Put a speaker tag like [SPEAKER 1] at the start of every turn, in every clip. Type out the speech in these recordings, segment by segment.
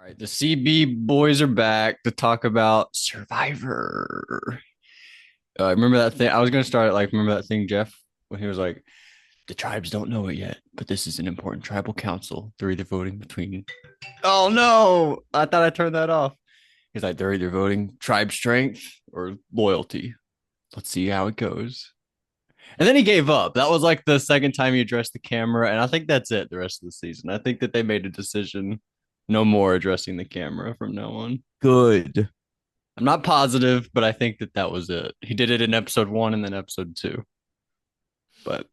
[SPEAKER 1] All right, the CB boys are back to talk about Survivor. Remember that thing? I was gonna start it like, remember that thing, Jeff, when he was like, "The tribes don't know it yet, but this is an important tribal council. They're either voting between." Oh no! I thought I turned that off. He's like, "They're either voting tribe strength or loyalty. Let's see how it goes." And then he gave up. That was like the second time he addressed the camera, and I think that's it. The rest of the season, I think that they made a decision. No more addressing the camera from now on.
[SPEAKER 2] Good.
[SPEAKER 1] I'm not positive, but I think that that was it. He did it in episode one and then episode two. But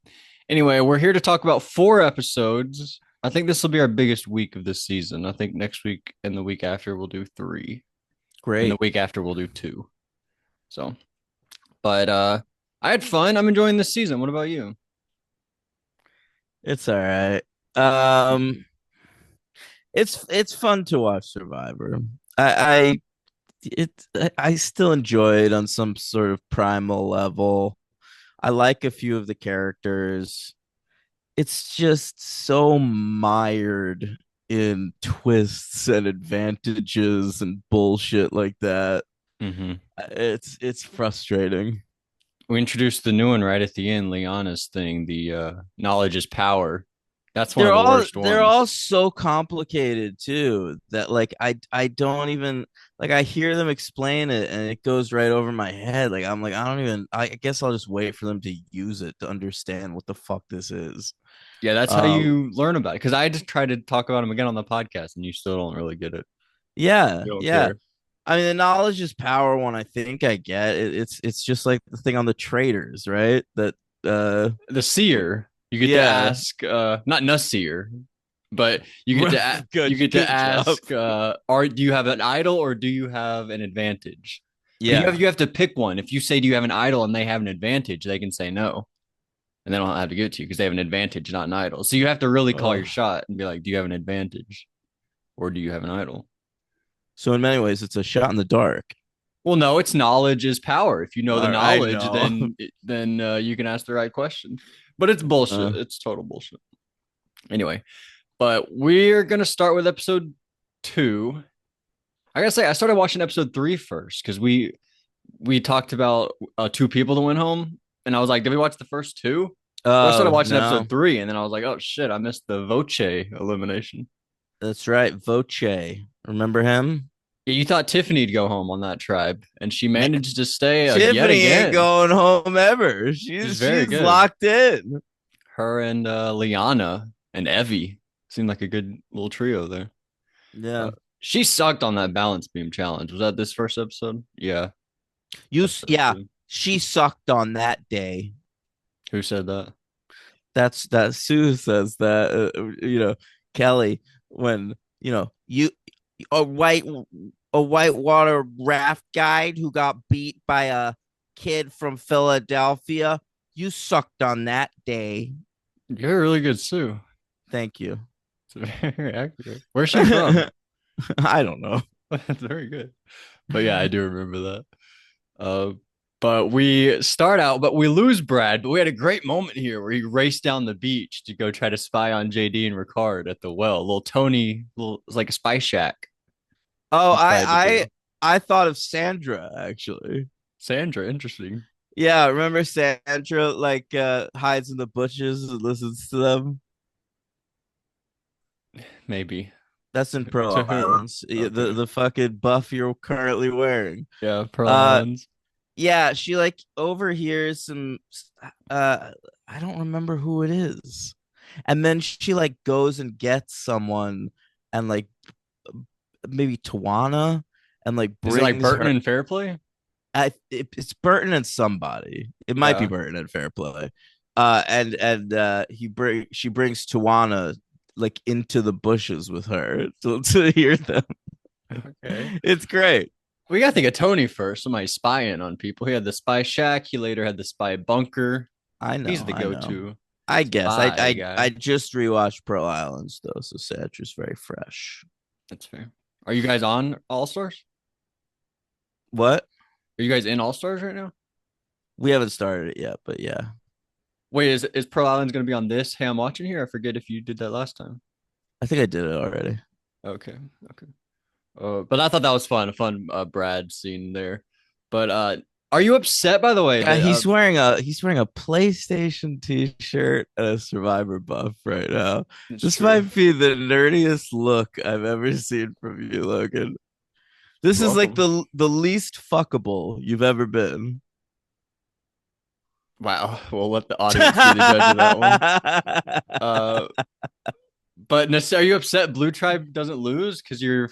[SPEAKER 1] anyway, we're here to talk about four episodes. I think this will be our biggest week of this season. I think next week and the week after we'll do three, and the
[SPEAKER 2] Great.
[SPEAKER 1] week after we'll do two. So, but I had fun. I'm enjoying this season. What about you?
[SPEAKER 2] It's all right. Um, it's fun to watch Survivor. I I still enjoy it on some sort of primal level. I like a few of the characters. It's just so mired in twists and advantages and bullshit like that.
[SPEAKER 1] Mm-hmm.
[SPEAKER 2] It's frustrating.
[SPEAKER 1] We introduced the new one right at the end, Liana's thing, the knowledge is power. That's one of
[SPEAKER 2] they're
[SPEAKER 1] the
[SPEAKER 2] all
[SPEAKER 1] worst
[SPEAKER 2] they're all
[SPEAKER 1] ones.
[SPEAKER 2] so complicated too that like I don't even like I hear them explain it and it goes right over my head. Like I'm like I don't even I guess I'll just wait for them to use it to understand what the fuck this is.
[SPEAKER 1] Yeah, that's how
[SPEAKER 2] Um
[SPEAKER 1] you learn about it. Because I just tried to talk about him again on the podcast, and you still don't really get it.
[SPEAKER 2] yeah,
[SPEAKER 1] You don't
[SPEAKER 2] yeah.
[SPEAKER 1] care.
[SPEAKER 2] I mean the knowledge is power one I think I get. It's just like the thing on the traders, right? That uh
[SPEAKER 1] The seer, you get to
[SPEAKER 2] yeah.
[SPEAKER 1] ask, not Nussier, but you get to
[SPEAKER 2] Good
[SPEAKER 1] you get to
[SPEAKER 2] good job.
[SPEAKER 1] ask, are do you have an idol or do you have an advantage? But you have
[SPEAKER 2] Yeah.
[SPEAKER 1] you have to pick one. If you say do you have an idol and they have an advantage, they can say no, and they don't have to give it to you because they have an advantage, not an idol. So you have to really call your
[SPEAKER 2] Ugh.
[SPEAKER 1] shot and be like, do you have an advantage or do you have an idol?
[SPEAKER 2] So in many ways it's a shot in the dark.
[SPEAKER 1] Well, no, it's knowledge is power. If you know the
[SPEAKER 2] I
[SPEAKER 1] knowledge,
[SPEAKER 2] know.
[SPEAKER 1] then you can ask the right question. But it's bullshit.
[SPEAKER 2] Uh,
[SPEAKER 1] It's total bullshit. Anyway, but we're gonna start with episode two. I gotta say, I started watching episode three first because we talked about two people that went home, and I was like, did we watch the first two? Well, I started
[SPEAKER 2] oh
[SPEAKER 1] watching
[SPEAKER 2] no,
[SPEAKER 1] episode three, and then I was like, oh shit, I missed the Voce elimination.
[SPEAKER 2] that's right. Voce, remember him?
[SPEAKER 1] Yeah, you thought Tiffany'd go home on that tribe, and she
[SPEAKER 2] Man,
[SPEAKER 1] managed to stay yet
[SPEAKER 2] Tiffany ain't
[SPEAKER 1] again.
[SPEAKER 2] going home ever.
[SPEAKER 1] She's very
[SPEAKER 2] She's
[SPEAKER 1] good.
[SPEAKER 2] locked in.
[SPEAKER 1] Her and Liana and Evie seemed like a good little trio there. Uh,
[SPEAKER 2] Yeah,
[SPEAKER 1] she sucked on that balance beam challenge. Was that this first episode? Yeah, episode
[SPEAKER 2] yeah.
[SPEAKER 1] two.
[SPEAKER 2] She sucked on that day.
[SPEAKER 1] Who said that?
[SPEAKER 2] That Sue says that. Kelly when you a white a whitewater raft guide who got beat by a kid from Philadelphia. You sucked on that day.
[SPEAKER 1] You're a really good Sue.
[SPEAKER 2] Thank you.
[SPEAKER 1] It's very accurate. Where's she from?
[SPEAKER 2] I don't know.
[SPEAKER 1] That's very good. But yeah, I do remember that. Uh, but we start out, but we lose Brad. But we had a great moment here where he raced down the beach to go try to spy on JD and Ricard at the well. Little Tony, little it's like a spy shack.
[SPEAKER 2] Oh,
[SPEAKER 1] He tried to do.
[SPEAKER 2] I thought of Sandra actually.
[SPEAKER 1] Sandra, interesting.
[SPEAKER 2] Yeah, remember Sandra like hides in the bushes and listens to them.
[SPEAKER 1] Maybe.
[SPEAKER 2] That's in
[SPEAKER 1] To
[SPEAKER 2] Pearl
[SPEAKER 1] who?
[SPEAKER 2] Islands.
[SPEAKER 1] Okay.
[SPEAKER 2] The fucking buff you're currently wearing.
[SPEAKER 1] Yeah, Pearl
[SPEAKER 2] Uh
[SPEAKER 1] Islands.
[SPEAKER 2] yeah, she like overhears some uh I don't remember who it is. And then she like goes and gets someone and like maybe Tawana and like
[SPEAKER 1] Is it like
[SPEAKER 2] brings
[SPEAKER 1] Burton
[SPEAKER 2] her.
[SPEAKER 1] and Fairplay?
[SPEAKER 2] It's Burton and somebody. It might be
[SPEAKER 1] Yeah.
[SPEAKER 2] Burton and Fairplay. And she brings Tawana like into the bushes with her to hear them.
[SPEAKER 1] Okay.
[SPEAKER 2] It's great.
[SPEAKER 1] We gotta think of Tony first. Somebody spying on people. He had the spy shack. He later had the spy bunker.
[SPEAKER 2] I
[SPEAKER 1] He's
[SPEAKER 2] know,
[SPEAKER 1] the
[SPEAKER 2] I know.
[SPEAKER 1] go-to
[SPEAKER 2] I guess
[SPEAKER 1] spy
[SPEAKER 2] I
[SPEAKER 1] guy.
[SPEAKER 2] just rewatched Pearl Islands though, so Sandra's very fresh.
[SPEAKER 1] That's fair. Are you guys on All Stars?
[SPEAKER 2] What?
[SPEAKER 1] Are you guys in All Stars right now?
[SPEAKER 2] We haven't started it yet, but yeah,
[SPEAKER 1] Wait, is Pearl Islands gonna be on this? Hey, I'm watching here. I forget if you did that last time.
[SPEAKER 2] I think I did it already.
[SPEAKER 1] Okay. Okay. But I thought that was fun, a fun Brad scene there. But are you upset by the way
[SPEAKER 2] Yeah,
[SPEAKER 1] that
[SPEAKER 2] he's wearing a PlayStation t-shirt and a Survivor buff right now.
[SPEAKER 1] it's
[SPEAKER 2] This
[SPEAKER 1] true?
[SPEAKER 2] might be the nerdiest look I've ever seen from you, Logan. This
[SPEAKER 1] You're
[SPEAKER 2] is like
[SPEAKER 1] welcome.
[SPEAKER 2] the least fuckable you've ever been.
[SPEAKER 1] Wow, we'll let the audience be the judge of that one. Uh, but Nasir, are you upset Blue Tribe doesn't lose because your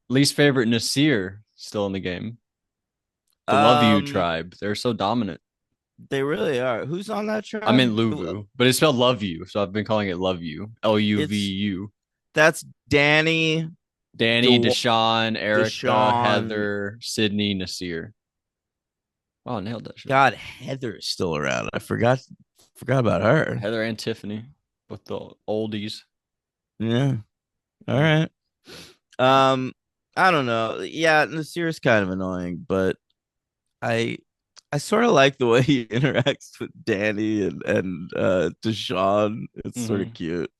[SPEAKER 1] least favorite Nasir still in the game? The Love You
[SPEAKER 2] um,
[SPEAKER 1] tribe, they're so dominant.
[SPEAKER 2] they really are. Who's on that
[SPEAKER 1] I
[SPEAKER 2] tribe?
[SPEAKER 1] meant Luvu, but it's spelled Love You, so I've been calling it Love You.
[SPEAKER 2] It's
[SPEAKER 1] Luvu.
[SPEAKER 2] that's Danny,
[SPEAKER 1] Danny,
[SPEAKER 2] De-
[SPEAKER 1] Deshaun, Erica,
[SPEAKER 2] Deshaun.
[SPEAKER 1] Heather, Sydney, Nasir. Wow, nailed that shit.
[SPEAKER 2] God, Heather's still around. I forgot about her.
[SPEAKER 1] Heather and Tiffany with the oldies.
[SPEAKER 2] Yeah. All right. Um, I don't know. Yeah, Nasir's kind of annoying, but I I sort of like the way he interacts with Danny and Deshaun. It's sort of
[SPEAKER 1] Mm-hmm.
[SPEAKER 2] cute.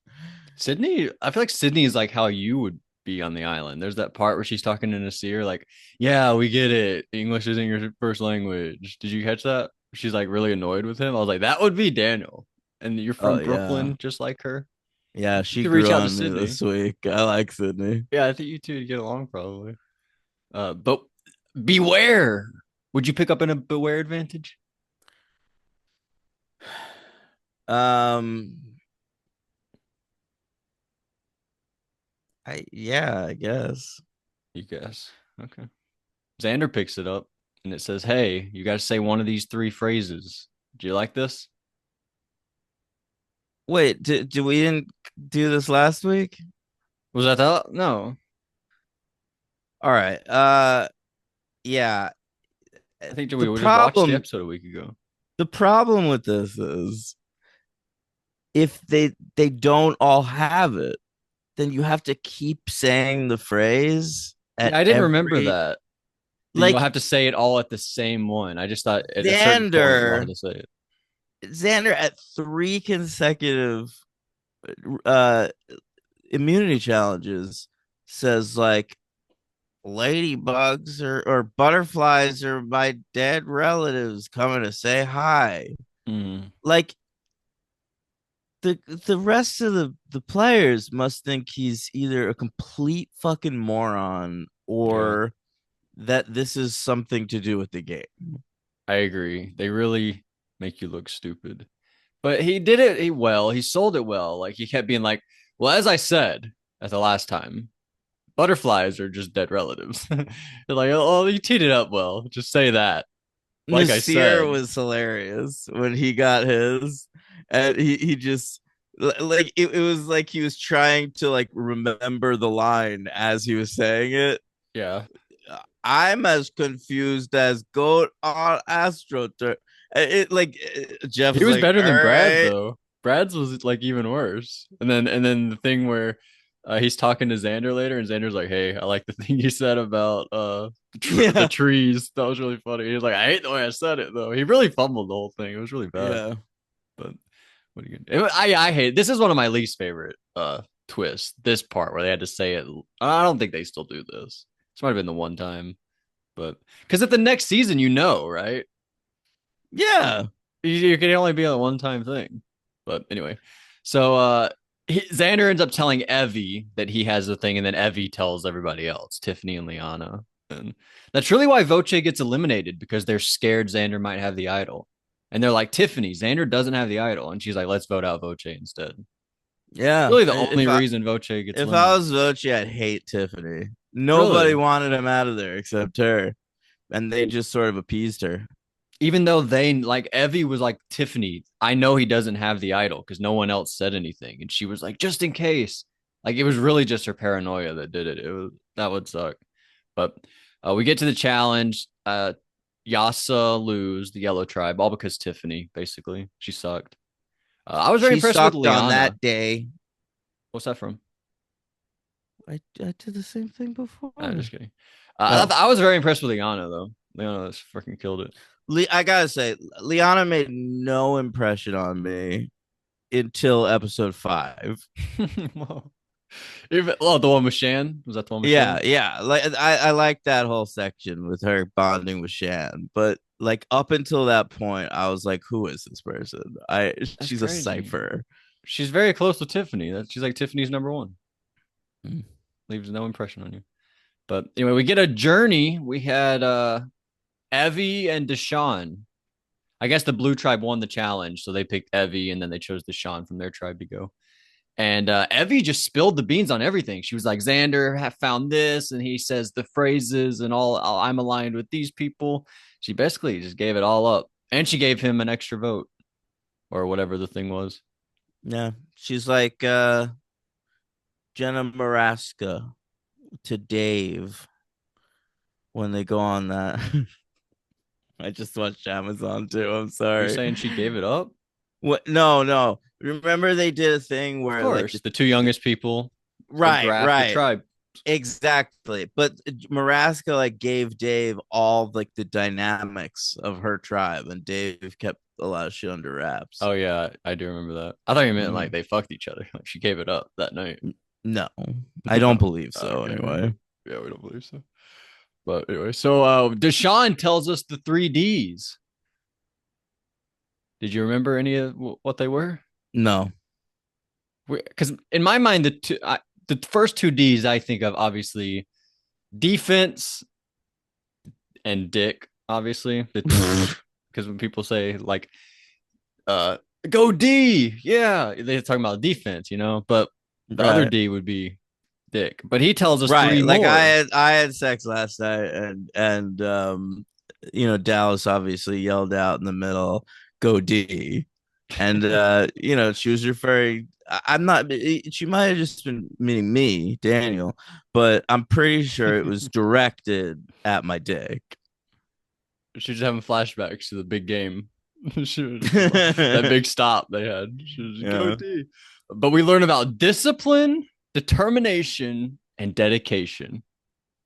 [SPEAKER 1] Sydney, I feel like Sydney is like how you would be on the island. There's that part where she's talking to Nasir, like, yeah, we get it. English isn't your first language. Did you catch that? She's like really annoyed with him. I was like, that would be Daniel. And you're
[SPEAKER 2] Oh
[SPEAKER 1] from
[SPEAKER 2] yeah.
[SPEAKER 1] Brooklyn, just like her.
[SPEAKER 2] Yeah,
[SPEAKER 1] You
[SPEAKER 2] she
[SPEAKER 1] could reach
[SPEAKER 2] grew
[SPEAKER 1] out to
[SPEAKER 2] on me
[SPEAKER 1] Sydney.
[SPEAKER 2] this week. I like Sydney.
[SPEAKER 1] Yeah, I think you two would get along probably. But beware. Would you pick up in a beware advantage?
[SPEAKER 2] Um, I guess.
[SPEAKER 1] You guess. Okay. Xander picks it up and it says, hey, you got to say one of these three phrases. Do you like this?
[SPEAKER 2] Wait, did we didn't do this last week?
[SPEAKER 1] Was that that? No.
[SPEAKER 2] All right. Yeah.
[SPEAKER 1] I think
[SPEAKER 2] The
[SPEAKER 1] we just watched the
[SPEAKER 2] problem
[SPEAKER 1] episode a week ago.
[SPEAKER 2] the problem with this is if they don't all have it, then you have to keep saying the phrase
[SPEAKER 1] Yeah,
[SPEAKER 2] at
[SPEAKER 1] I didn't remember
[SPEAKER 2] every
[SPEAKER 1] that. That you don't
[SPEAKER 2] like
[SPEAKER 1] have to say it all at the same one. I just thought at a certain point you all had
[SPEAKER 2] Xander
[SPEAKER 1] to say it.
[SPEAKER 2] Xander at three consecutive uh immunity challenges says like ladybugs or butterflies are my dead relatives coming to say hi.
[SPEAKER 1] Mm,
[SPEAKER 2] Like the rest of the players must think he's either a complete fucking moron
[SPEAKER 1] yeah,
[SPEAKER 2] or that this is something to do with the game.
[SPEAKER 1] I agree. They really make you look stupid. But he did it well. He sold it well. Like he kept being like, well, as I said at the last time, butterflies are just dead relatives. They're like, oh, you teed it up well. Just say that. Like I
[SPEAKER 2] Nasir
[SPEAKER 1] said.
[SPEAKER 2] was hilarious when he got his, and he just like it was like he was trying to like remember the line as he was saying it.
[SPEAKER 1] Yeah.
[SPEAKER 2] I'm as confused as goat on astroturf. It like Jeff
[SPEAKER 1] He
[SPEAKER 2] was
[SPEAKER 1] was
[SPEAKER 2] like,
[SPEAKER 1] better
[SPEAKER 2] all
[SPEAKER 1] than Brad
[SPEAKER 2] right.
[SPEAKER 1] though. Brad's was like even worse. And then the thing where he's talking to Xander later, and Xander's like, "Hey, I like the thing you said about the
[SPEAKER 2] Yeah,
[SPEAKER 1] trees. That was really funny." He was like, "I hate the way I said it though." He really fumbled the whole thing. It was really bad.
[SPEAKER 2] yeah.
[SPEAKER 1] But what are you gonna do? I hate this is one of my least favorite twists. This part where they had to say it. I don't think they still do this. This might have been the one time, but because at the next season, right?
[SPEAKER 2] Yeah.
[SPEAKER 1] You can only be a one time thing. But anyway, so Xander ends up telling Evie that he has the thing, and then Evie tells everybody else, Tiffany and Liana. And that's really why Voce gets eliminated because they're scared Xander might have the idol. And they're like, Tiffany, Xander doesn't have the idol. And she's like, let's vote out Voce instead.
[SPEAKER 2] Yeah.
[SPEAKER 1] Really the
[SPEAKER 2] If
[SPEAKER 1] only
[SPEAKER 2] I
[SPEAKER 1] reason Voce gets
[SPEAKER 2] if I
[SPEAKER 1] eliminated.
[SPEAKER 2] was Voce, I'd hate Tiffany. Nobody
[SPEAKER 1] Really?
[SPEAKER 2] wanted him out of there except her. And they just sort of appeased her.
[SPEAKER 1] Even though they like Evie was like, Tiffany, I know he doesn't have the idol because no one else said anything. And she was like, just in case. Like it was really just her paranoia that did it. It was that would suck. But we get to the challenge. Yasa lose the yellow tribe, all because Tiffany, basically. She sucked. I was very
[SPEAKER 2] She
[SPEAKER 1] impressed with
[SPEAKER 2] sucked on
[SPEAKER 1] Liana.
[SPEAKER 2] that day.
[SPEAKER 1] What's that from?
[SPEAKER 2] I did the same thing
[SPEAKER 1] I'm
[SPEAKER 2] before.
[SPEAKER 1] just kidding.
[SPEAKER 2] Oh,
[SPEAKER 1] I was very impressed with Liana though. Liana freaking killed it.
[SPEAKER 2] I gotta say, Liana made no impression on me until episode 5.
[SPEAKER 1] Whoa. Even, oh, the one with Shan, was that the one with
[SPEAKER 2] Yeah,
[SPEAKER 1] Shan?
[SPEAKER 2] yeah. Like I like that whole section with her bonding with Shan, but like up until that point, I was like, who is this person?
[SPEAKER 1] That's
[SPEAKER 2] She's a
[SPEAKER 1] crazy.
[SPEAKER 2] cipher.
[SPEAKER 1] She's very close with Tiffany. She's like Tiffany's number one.
[SPEAKER 2] Mm.
[SPEAKER 1] Leaves no impression on you. But anyway, we get a journey. We had Evie and Deshaun. I guess the Blue Tribe won the challenge, so they picked Evie, and then they chose Deshaun from their tribe to go. And Evie just spilled the beans on everything. She was like, Xander have found this, and he says the phrases and all. I'm aligned with these people. She basically just gave it all up, and she gave him an extra vote or whatever the thing was.
[SPEAKER 2] Yeah, she's like Jenna Maraska to Dave when they go on that. I just watched Amazon too. I'm
[SPEAKER 1] You're
[SPEAKER 2] sorry.
[SPEAKER 1] saying she gave it up?
[SPEAKER 2] What? No, no. Remember they did a thing
[SPEAKER 1] Of
[SPEAKER 2] where like
[SPEAKER 1] course, the two youngest people will
[SPEAKER 2] right,
[SPEAKER 1] draft the
[SPEAKER 2] right.
[SPEAKER 1] tribe.
[SPEAKER 2] Exactly. But Maraska like gave Dave all like the dynamics of her tribe, and Dave kept a lot of shit under wraps.
[SPEAKER 1] Oh yeah, I do remember that. I thought you meant like
[SPEAKER 2] Mhm.
[SPEAKER 1] they fucked each other. Like she gave it up that night.
[SPEAKER 2] No, I don't believe so.
[SPEAKER 1] Okay.
[SPEAKER 2] Anyway,
[SPEAKER 1] Yeah, we don't believe so. But anyway, so Deshaun tells us the three Ds. Did you remember any of what they were?
[SPEAKER 2] no.
[SPEAKER 1] Because in my mind, the first two Ds I think of obviously defense and dick. Obviously, because when people say like uh go D, yeah, they're talking about defense, but the other
[SPEAKER 2] Right,
[SPEAKER 1] D would be dick. But he tells us three
[SPEAKER 2] right. Like
[SPEAKER 1] more.
[SPEAKER 2] I had sex last night, and Dallas obviously yelled out in the middle, "Go D," and she was referring. I'm not. She might have just been meaning me, Daniel, but I'm pretty sure it was directed at my dick.
[SPEAKER 1] She was having flashbacks to the big game. She was just like, that big stop they had. She was just, go
[SPEAKER 2] Yeah.
[SPEAKER 1] D. But we learn about discipline, determination, and dedication.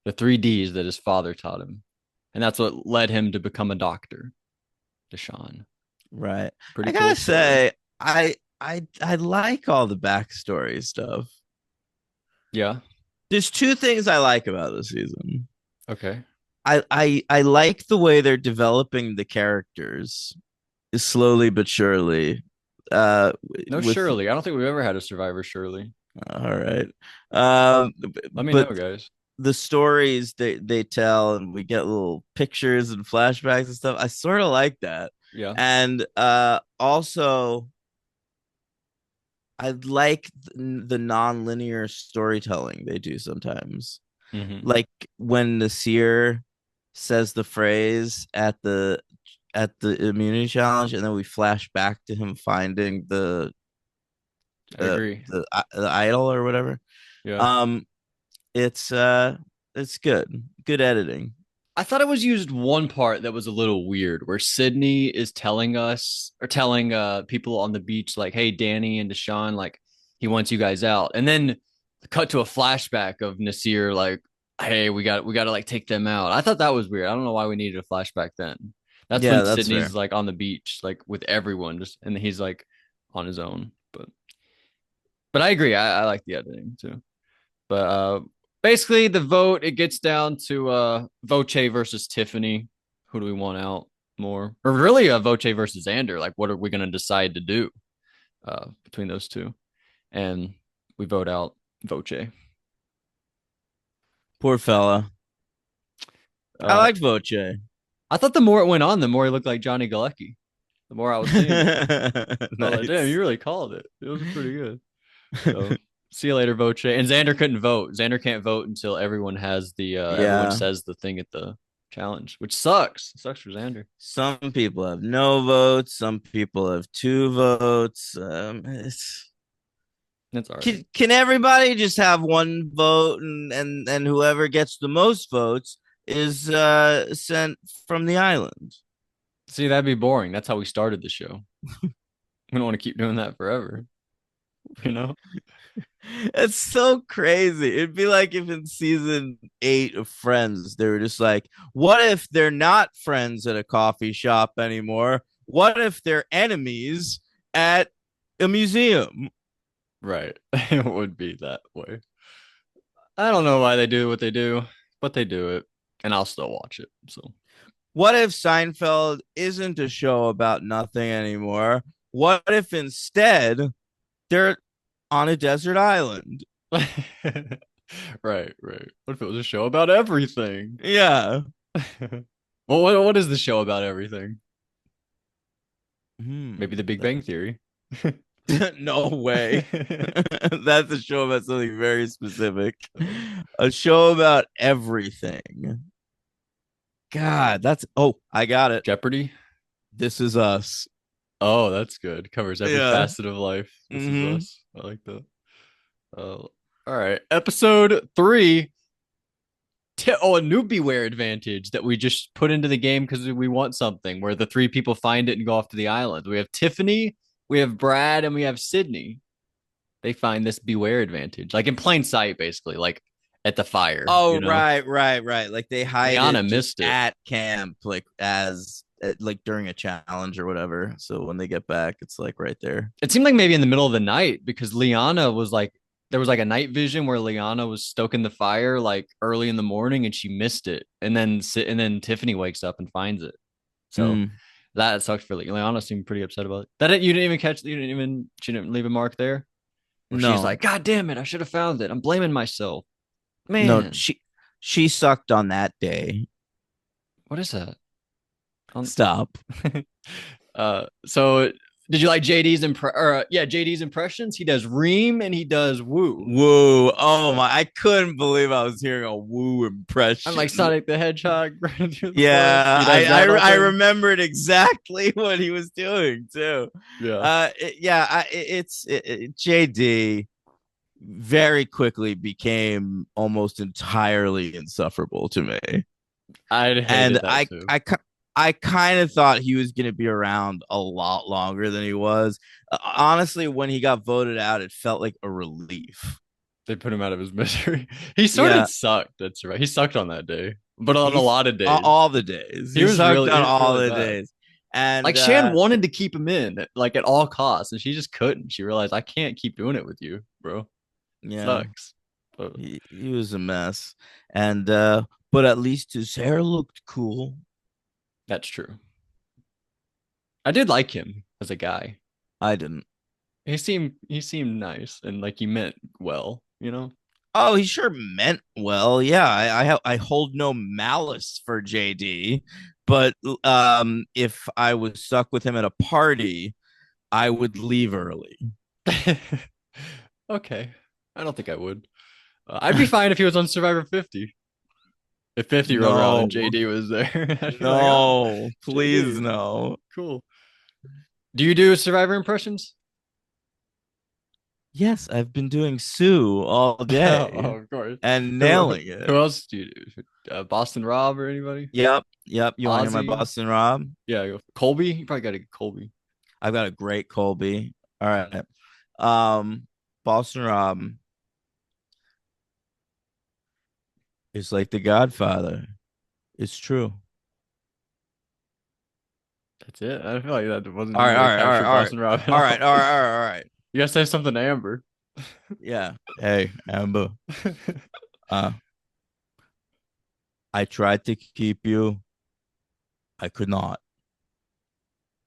[SPEAKER 1] The three D's that his father taught him. And that's what led him to become a doctor, Deshaun.
[SPEAKER 2] Right.
[SPEAKER 1] Pretty
[SPEAKER 2] I
[SPEAKER 1] cool
[SPEAKER 2] gotta
[SPEAKER 1] story.
[SPEAKER 2] say, I like all the backstory stuff.
[SPEAKER 1] Yeah.
[SPEAKER 2] There's two things I like about this season.
[SPEAKER 1] Okay.
[SPEAKER 2] I like the way they're developing the characters slowly but surely. Uh,
[SPEAKER 1] No
[SPEAKER 2] with
[SPEAKER 1] Shirley. I don't think we've ever had a survivor Shirley.
[SPEAKER 2] all right. Um,
[SPEAKER 1] Let me know,
[SPEAKER 2] but
[SPEAKER 1] guys.
[SPEAKER 2] the stories they tell, and we get little pictures and flashbacks and stuff. I sort of like that,
[SPEAKER 1] Yeah.
[SPEAKER 2] and also I like the non-linear storytelling they do sometimes.
[SPEAKER 1] Mm-hmm.
[SPEAKER 2] Like when Nasir says the phrase at the immunity challenge, and then we flash back to him finding the
[SPEAKER 1] I
[SPEAKER 2] uh,
[SPEAKER 1] agree.
[SPEAKER 2] the idol or whatever.
[SPEAKER 1] Yeah.
[SPEAKER 2] Um, it's it's good editing.
[SPEAKER 1] I thought it was used one part that was a little weird where Sydney is telling us or telling people on the beach like, hey, Danny and Deshaun, like he wants you guys out. And then cut to a flashback of Nasir like, hey, we got to like take them out. I thought that was weird. I don't know why we needed a flashback then. That's
[SPEAKER 2] Yeah,
[SPEAKER 1] when
[SPEAKER 2] that's
[SPEAKER 1] Sydney's
[SPEAKER 2] fair.
[SPEAKER 1] like on the beach, like with everyone, just and he's like on his own. But I agree. I like the editing too. But basically the vote it gets down to Voce versus Tiffany. Who do we want out more? Or really Voce versus Xander. Like what are we gonna decide to do between those two? And we vote out Voce.
[SPEAKER 2] Poor fella. I
[SPEAKER 1] Uh
[SPEAKER 2] like Voce.
[SPEAKER 1] I thought the more it went on, the more he looked like Johnny Galecki. The more I was seeing it. I was like, damn,
[SPEAKER 2] Nice.
[SPEAKER 1] you really called it. It was pretty good. So see you later, Voce. And Xander couldn't vote. Xander can't vote until everyone has the everyone
[SPEAKER 2] Yeah.
[SPEAKER 1] says the thing at the challenge, which sucks. It sucks for Xander.
[SPEAKER 2] Some people have no votes. Some people have two votes.
[SPEAKER 1] That's all right.
[SPEAKER 2] Can everybody just have one vote, and whoever gets the most votes is sent from the island?
[SPEAKER 1] See, that'd be boring. That's how we started the show. We don't want to keep doing that forever, you know?
[SPEAKER 2] It's so crazy. It'd be like if in season 8 of Friends, they were just like, what if they're not friends at a coffee shop anymore? What if they're enemies at a museum?
[SPEAKER 1] Right. It would be that way. I don't know why they do what they do, but they do it, and I'll still watch it. So,
[SPEAKER 2] What if Seinfeld isn't a show about nothing anymore? What if instead they're on a desert island?
[SPEAKER 1] right, right. What if it was a show about everything?
[SPEAKER 2] Yeah.
[SPEAKER 1] Well, what is the show about everything? Maybe The
[SPEAKER 2] Hmm.
[SPEAKER 1] Big Bang Theory.
[SPEAKER 2] No way. That's a show about something very specific. A show about everything. God, that's I got it.
[SPEAKER 1] Jeopardy.
[SPEAKER 2] This Is Us.
[SPEAKER 1] Oh, that's good. Covers every
[SPEAKER 2] Yeah.
[SPEAKER 1] facet of life. This is
[SPEAKER 2] Mm-hmm.
[SPEAKER 1] us. I like that. All right. Episode 3. A new Beware advantage that we just put into the game because we want something where the three people find it and go off to the island. We have Tiffany, we have Brad, and we have Sydney. They find this Beware advantage, like in plain sight, basically, like at the fire,
[SPEAKER 2] Oh, right. Like they hide
[SPEAKER 1] Liana
[SPEAKER 2] it just
[SPEAKER 1] missed it.
[SPEAKER 2] at camp, like as like during a challenge or whatever. So when they get back, it's like right there.
[SPEAKER 1] It seemed like maybe in the middle of the night because Liana was like, there was like a night vision where Liana was stoking the fire like early in the morning and she missed it. And then Tiffany wakes up and finds it. So
[SPEAKER 2] Mm,
[SPEAKER 1] that sucks for Liana. Seemed pretty upset about it. That you didn't even catch. She didn't leave a mark there. Where she's
[SPEAKER 2] no,
[SPEAKER 1] like, God damn it, I should have found it. I'm blaming myself.
[SPEAKER 2] no,
[SPEAKER 1] Man,
[SPEAKER 2] she sucked on that day.
[SPEAKER 1] what is that?
[SPEAKER 2] Stop.
[SPEAKER 1] So did you like JD's impressions? He does Reem and he does Woo.
[SPEAKER 2] Woo. Oh my, I couldn't believe I was hearing a woo
[SPEAKER 1] I'm
[SPEAKER 2] impression.
[SPEAKER 1] like Sonic the Hedgehog running through the forest.
[SPEAKER 2] Yeah,
[SPEAKER 1] He does that whole
[SPEAKER 2] I
[SPEAKER 1] thing.
[SPEAKER 2] remembered exactly what he was doing too.
[SPEAKER 1] Yeah.
[SPEAKER 2] JD very quickly became almost entirely insufferable to me.
[SPEAKER 1] I hated
[SPEAKER 2] And
[SPEAKER 1] that too.
[SPEAKER 2] I kind of thought he was going to be around a lot longer than he was. Honestly, when he got voted out, it felt like a relief.
[SPEAKER 1] They put him out of his misery. He sort
[SPEAKER 2] Yeah,
[SPEAKER 1] of sucked. That's right. He sucked on that day, but on a
[SPEAKER 2] he's
[SPEAKER 1] lot of days,
[SPEAKER 2] all the days.
[SPEAKER 1] he
[SPEAKER 2] He sucked on
[SPEAKER 1] he was
[SPEAKER 2] all
[SPEAKER 1] really
[SPEAKER 2] the
[SPEAKER 1] bad.
[SPEAKER 2] days. And
[SPEAKER 1] Like Shan wanted to keep him in, like at all costs, and she just couldn't. She realized I can't keep doing it with you, bro.
[SPEAKER 2] yeah,
[SPEAKER 1] Sucks. But
[SPEAKER 2] he was a mess. And but at least his hair looked cool.
[SPEAKER 1] that's true. I did like him as a guy.
[SPEAKER 2] I didn't.
[SPEAKER 1] He seemed nice and like he meant well, you know?
[SPEAKER 2] Oh, he sure meant well. Yeah, I hold no malice for JD, but if I was stuck with him at a party, I would leave early.
[SPEAKER 1] Okay. I don't think I would. I'd be fine if he was on Survivor 50. If 50 rolled around
[SPEAKER 2] No,
[SPEAKER 1] and JD was there, I'd be like, oh,
[SPEAKER 2] no, please
[SPEAKER 1] JD,
[SPEAKER 2] no.
[SPEAKER 1] cool. Do you do Survivor impressions?
[SPEAKER 2] Yes, I've been doing Sue all day
[SPEAKER 1] Oh, of course.
[SPEAKER 2] and
[SPEAKER 1] Who,
[SPEAKER 2] nailing it.
[SPEAKER 1] who else do you do? Boston Rob or anybody?
[SPEAKER 2] Yep. You want to hear my
[SPEAKER 1] Ozzy?
[SPEAKER 2] Boston Rob?
[SPEAKER 1] Yeah, Colby. You probably got to get Colby.
[SPEAKER 2] I've got a great Colby. All right. Um, Boston Rob is like the Godfather. It's true.
[SPEAKER 1] That's it. I feel like that wasn't
[SPEAKER 2] All right,
[SPEAKER 1] even
[SPEAKER 2] all
[SPEAKER 1] gonna
[SPEAKER 2] right, all
[SPEAKER 1] capture
[SPEAKER 2] right, all right,
[SPEAKER 1] Boston Rob at
[SPEAKER 2] all right,
[SPEAKER 1] all.
[SPEAKER 2] all right, all right, all right.
[SPEAKER 1] You gotta say something to Amber.
[SPEAKER 2] Yeah. Hey, Amber. Uh, I tried to keep you. I could not.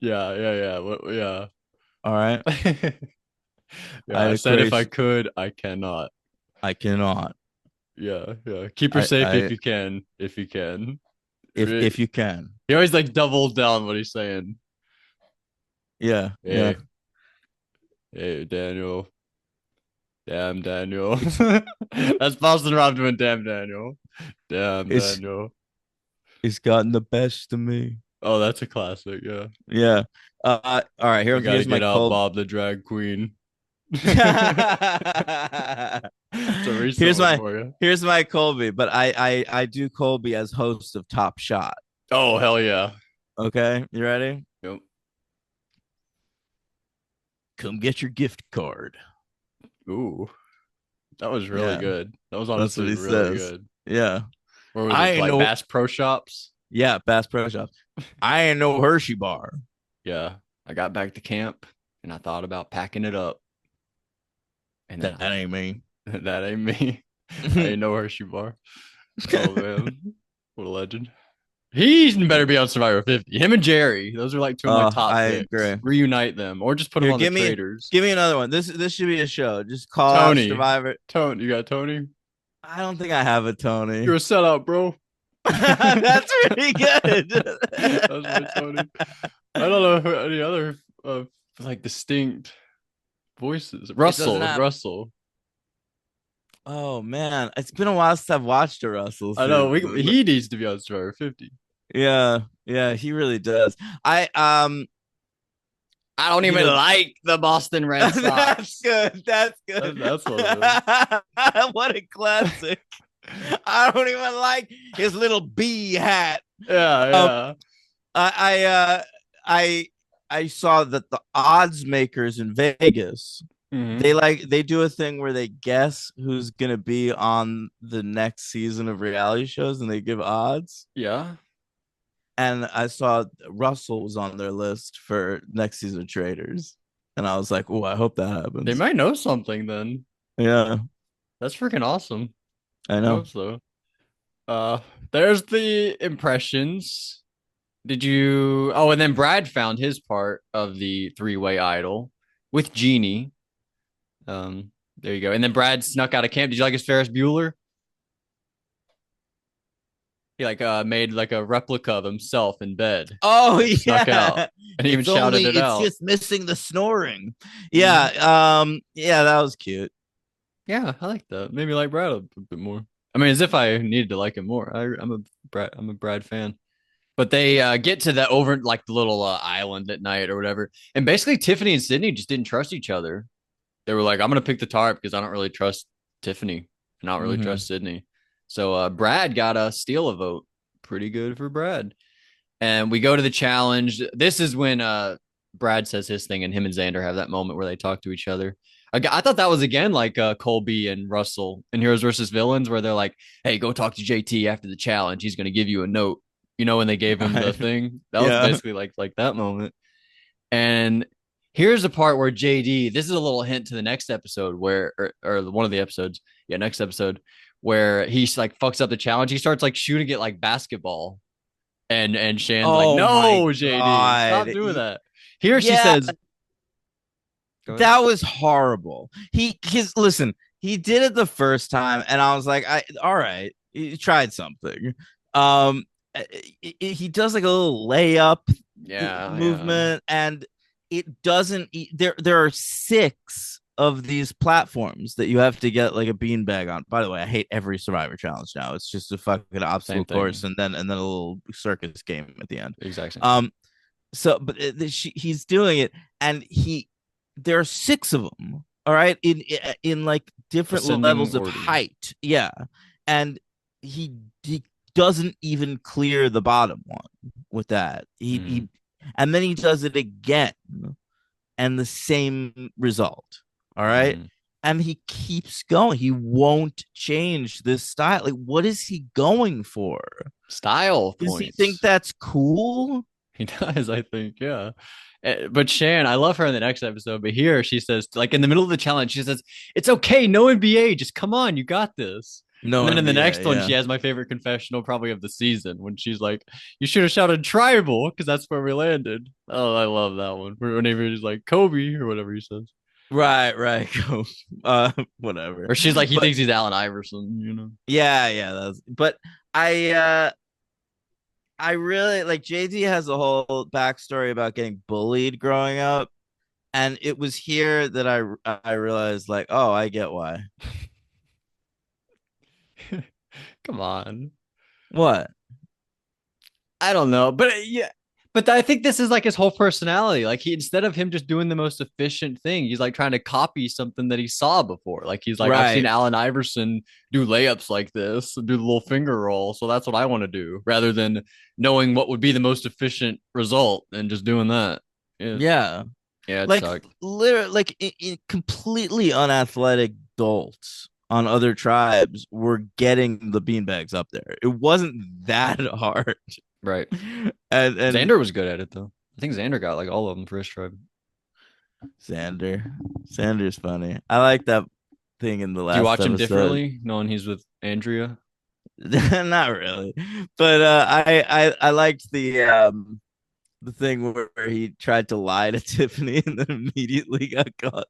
[SPEAKER 1] Yeah. Yeah.
[SPEAKER 2] All right.
[SPEAKER 1] Yeah,
[SPEAKER 2] I had
[SPEAKER 1] I
[SPEAKER 2] a
[SPEAKER 1] said if I
[SPEAKER 2] crazy.
[SPEAKER 1] could, I cannot.
[SPEAKER 2] I cannot.
[SPEAKER 1] Yeah. Keep her safe if
[SPEAKER 2] I
[SPEAKER 1] you can. If you can.
[SPEAKER 2] if you can.
[SPEAKER 1] He always like doubles down what he's saying.
[SPEAKER 2] Yeah. Yeah.
[SPEAKER 1] Hey, hey, Daniel. Damn, Daniel. That's Boston Rob doing damn, Daniel. Damn,
[SPEAKER 2] It's
[SPEAKER 1] Daniel.
[SPEAKER 2] it's gotten the best of me.
[SPEAKER 1] Oh, that's a classic. Yeah.
[SPEAKER 2] Yeah. All right.
[SPEAKER 1] We gotta
[SPEAKER 2] Here's my
[SPEAKER 1] get out
[SPEAKER 2] cold.
[SPEAKER 1] Bob the drag queen. It's a recent
[SPEAKER 2] here's
[SPEAKER 1] one
[SPEAKER 2] my
[SPEAKER 1] for you.
[SPEAKER 2] here's my Colby, but I do Colby as host of Top Shot.
[SPEAKER 1] Oh, hell yeah.
[SPEAKER 2] Okay, you ready?
[SPEAKER 1] Yep.
[SPEAKER 2] Come get your gift card.
[SPEAKER 1] Ooh, that was really
[SPEAKER 2] Yeah,
[SPEAKER 1] good. That was
[SPEAKER 2] that's what
[SPEAKER 1] honestly
[SPEAKER 2] he
[SPEAKER 1] really
[SPEAKER 2] says.
[SPEAKER 1] good.
[SPEAKER 2] Yeah,
[SPEAKER 1] Where was
[SPEAKER 2] I
[SPEAKER 1] it?
[SPEAKER 2] ain't
[SPEAKER 1] Like
[SPEAKER 2] no.
[SPEAKER 1] Bass Pro Shops?
[SPEAKER 2] Yeah, Bass Pro Shops. I ain't no Hershey bar.
[SPEAKER 1] Yeah. I got back to camp and I thought about packing it up. And
[SPEAKER 2] That
[SPEAKER 1] then
[SPEAKER 2] ain't me.
[SPEAKER 1] that ain't me. I ain't no Hershey bar. Oh man, what a legend. He better be on Survivor 50. Him and Jerry, those are like two of my
[SPEAKER 2] Oh,
[SPEAKER 1] top
[SPEAKER 2] I
[SPEAKER 1] picks.
[SPEAKER 2] agree.
[SPEAKER 1] Reunite them, or just put them
[SPEAKER 2] Here,
[SPEAKER 1] on the traders.
[SPEAKER 2] give me another one. This should be a show. Just call out
[SPEAKER 1] Tony,
[SPEAKER 2] Survivor.
[SPEAKER 1] Tony, you got Tony.
[SPEAKER 2] I don't think I have a
[SPEAKER 1] You're
[SPEAKER 2] Tony.
[SPEAKER 1] a sellout, bro.
[SPEAKER 2] That's really good.
[SPEAKER 1] That's my Tony. I don't know any other like distinct voices.
[SPEAKER 2] It doesn't
[SPEAKER 1] Russell,
[SPEAKER 2] have.
[SPEAKER 1] Russell.
[SPEAKER 2] Oh man, it's been a while since I've watched a Russell
[SPEAKER 1] I know
[SPEAKER 2] season.
[SPEAKER 1] he needs to be on Survivor 50.
[SPEAKER 2] Yeah, yeah, he really does.
[SPEAKER 1] I don't
[SPEAKER 2] You
[SPEAKER 1] even
[SPEAKER 2] know,
[SPEAKER 1] like the Boston Red
[SPEAKER 2] that's
[SPEAKER 1] Sox.
[SPEAKER 2] good. That's good.
[SPEAKER 1] That's what it is.
[SPEAKER 2] What a classic. I don't even like his little bee hat.
[SPEAKER 1] Yeah,
[SPEAKER 2] Um,
[SPEAKER 1] yeah.
[SPEAKER 2] I I I saw that the odds makers in Vegas,
[SPEAKER 1] Mhm.
[SPEAKER 2] they do a thing where they guess who's gonna be on the next season of reality shows and they give odds.
[SPEAKER 1] Yeah.
[SPEAKER 2] And I saw Russell was on their list for next season of Traders. And I was like, oh, I hope that
[SPEAKER 1] They
[SPEAKER 2] happens.
[SPEAKER 1] might know something then.
[SPEAKER 2] Yeah,
[SPEAKER 1] That's freaking awesome.
[SPEAKER 2] I
[SPEAKER 1] I
[SPEAKER 2] know.
[SPEAKER 1] hope so. Uh, there's the impressions. Did you? Oh, and then Brad found his part of the three-way idol with Jeannie. There you go. And then Brad snuck out of camp. Did you like his Ferris Bueller? He like made like a replica of himself in bed
[SPEAKER 2] Oh
[SPEAKER 1] and snuck out,
[SPEAKER 2] yeah.
[SPEAKER 1] and he even shouted it
[SPEAKER 2] It's
[SPEAKER 1] out.
[SPEAKER 2] just missing the snoring.
[SPEAKER 1] Mhm.
[SPEAKER 2] Yeah, yeah, that was cute.
[SPEAKER 1] Yeah, I like that. Maybe like Brad a bit more. I mean, as if I needed to like him more. I'm a Brad fan. But they get to the over like the little island at night or whatever, and basically Tiffany and Sydney just didn't trust each other. They were like, "I'm gonna pick the tarp because I don't really trust Tiffany, and I don't really
[SPEAKER 2] Mm-hmm.
[SPEAKER 1] trust Sydney." So Brad got a steal a vote. Pretty good for Brad. And we go to the challenge. This is when Brad says his thing, and him and Xander have that moment where they talk to each other. I thought that was again like Colby and Russell in Heroes versus Villains, where they're like, "Hey, go talk to JT after the challenge. He's going to give you a note." You know, when they gave him the
[SPEAKER 2] Right.
[SPEAKER 1] thing, that was
[SPEAKER 2] Yeah.
[SPEAKER 1] basically like that moment. And here's the part where JD. This is a little hint to the next episode where, or one of the episodes, yeah, next episode where he's like fucks up the challenge. He starts like shooting it like basketball and Shan's like,
[SPEAKER 2] Oh my
[SPEAKER 1] no, JD, stop
[SPEAKER 2] God.
[SPEAKER 1] doing that. Here she
[SPEAKER 2] Yeah,
[SPEAKER 1] says, go ahead.
[SPEAKER 2] that was horrible. His listen, he did it the first time, and I was like, all right, he tried something. Um, he does like a little layup
[SPEAKER 1] Yeah, yeah.
[SPEAKER 2] movement, and it doesn't. There are six of these platforms that you have to get like a beanbag on. By the way, I hate every Survivor challenge now. It's just a fucking
[SPEAKER 1] Same
[SPEAKER 2] obstacle
[SPEAKER 1] thing.
[SPEAKER 2] course, and then a little circus game at the end.
[SPEAKER 1] Exact same thing.
[SPEAKER 2] Um, so but he's doing it, and there are six of them, all right, in like different
[SPEAKER 1] Ascending
[SPEAKER 2] levels of
[SPEAKER 1] order.
[SPEAKER 2] height, yeah, and he doesn't even clear the bottom one with that. He and then he does it again, and the same result, all right.
[SPEAKER 1] Mm.
[SPEAKER 2] And he keeps going. He won't change this style. Like, what is he going for?
[SPEAKER 1] Style
[SPEAKER 2] Does he think
[SPEAKER 1] points.
[SPEAKER 2] that's cool?
[SPEAKER 1] He does, I think. Yeah. But Shan, I love her in the next episode. But here she says, like in the middle of the challenge, she says, "It's okay, no NBA. Just come on, you got this." And
[SPEAKER 2] No
[SPEAKER 1] then in the
[SPEAKER 2] NBA,
[SPEAKER 1] next one,
[SPEAKER 2] yeah.
[SPEAKER 1] she has my favorite confessional probably of the season when she's like, "You should have shouted tribal because that's where we landed." Oh, I love that one. Whenever he's like Kobe or whatever he says,
[SPEAKER 2] Right, right. Whatever.
[SPEAKER 1] or she's like, he
[SPEAKER 2] But
[SPEAKER 1] thinks he's Allen Iverson.
[SPEAKER 2] yeah, yeah, that's but I really like JD has a whole backstory about getting bullied growing up. And it was here that I realized like, oh, I get why.
[SPEAKER 1] Come on.
[SPEAKER 2] What?
[SPEAKER 1] I don't know, but yeah, but I think this is like his whole personality. Like he, instead of him just doing the most efficient thing, he's like trying to copy something that he saw before. Like he's like, I've seen
[SPEAKER 2] Right.
[SPEAKER 1] Allen Iverson do layups like this, do the little finger roll, so that's what I want to do, rather than knowing what would be the most efficient result and just doing that. Yeah,
[SPEAKER 2] Yeah.
[SPEAKER 1] yeah, it
[SPEAKER 2] Like
[SPEAKER 1] sucked.
[SPEAKER 2] literally like completely unathletic dolts on other tribes were getting the beanbags up there. It wasn't that hard.
[SPEAKER 1] Right.
[SPEAKER 2] And
[SPEAKER 1] Xander was good at it though. I think Xander got like all of them for his tribe.
[SPEAKER 2] Xander's funny. I like that. thing in the
[SPEAKER 1] Do you
[SPEAKER 2] last
[SPEAKER 1] watch him
[SPEAKER 2] episode.
[SPEAKER 1] differently, knowing he's with Andrea?
[SPEAKER 2] Not really, but I liked the thing where he tried to lie to Tiffany and then immediately got caught.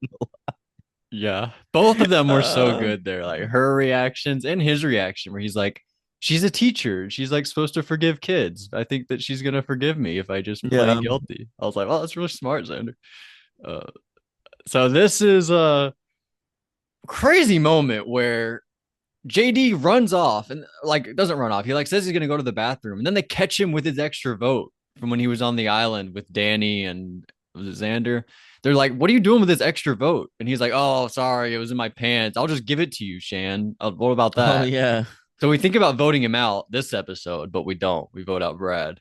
[SPEAKER 1] Yeah, both of them were so
[SPEAKER 2] Uh,
[SPEAKER 1] good there. Like her reactions and his reaction, where he's like, "She's a teacher. She's like supposed to forgive kids. I think that she's gonna forgive me if I just play
[SPEAKER 2] yeah,
[SPEAKER 1] guilty." I was like, "Oh, that's really smart, Xander." Uh, so this is a crazy moment where JD runs off and like doesn't run off. He like says he's gonna go to the bathroom, and then they catch him with his extra vote from when he was on the island with Danny and was it Xander. They're like, "What are you doing with this extra vote?" And he's like, "Oh, sorry, it was in my pants. I'll just give it to you, Shan. What about
[SPEAKER 2] oh
[SPEAKER 1] that?"
[SPEAKER 2] yeah.
[SPEAKER 1] So we think about voting him out this episode, but we don't. We vote out Brad.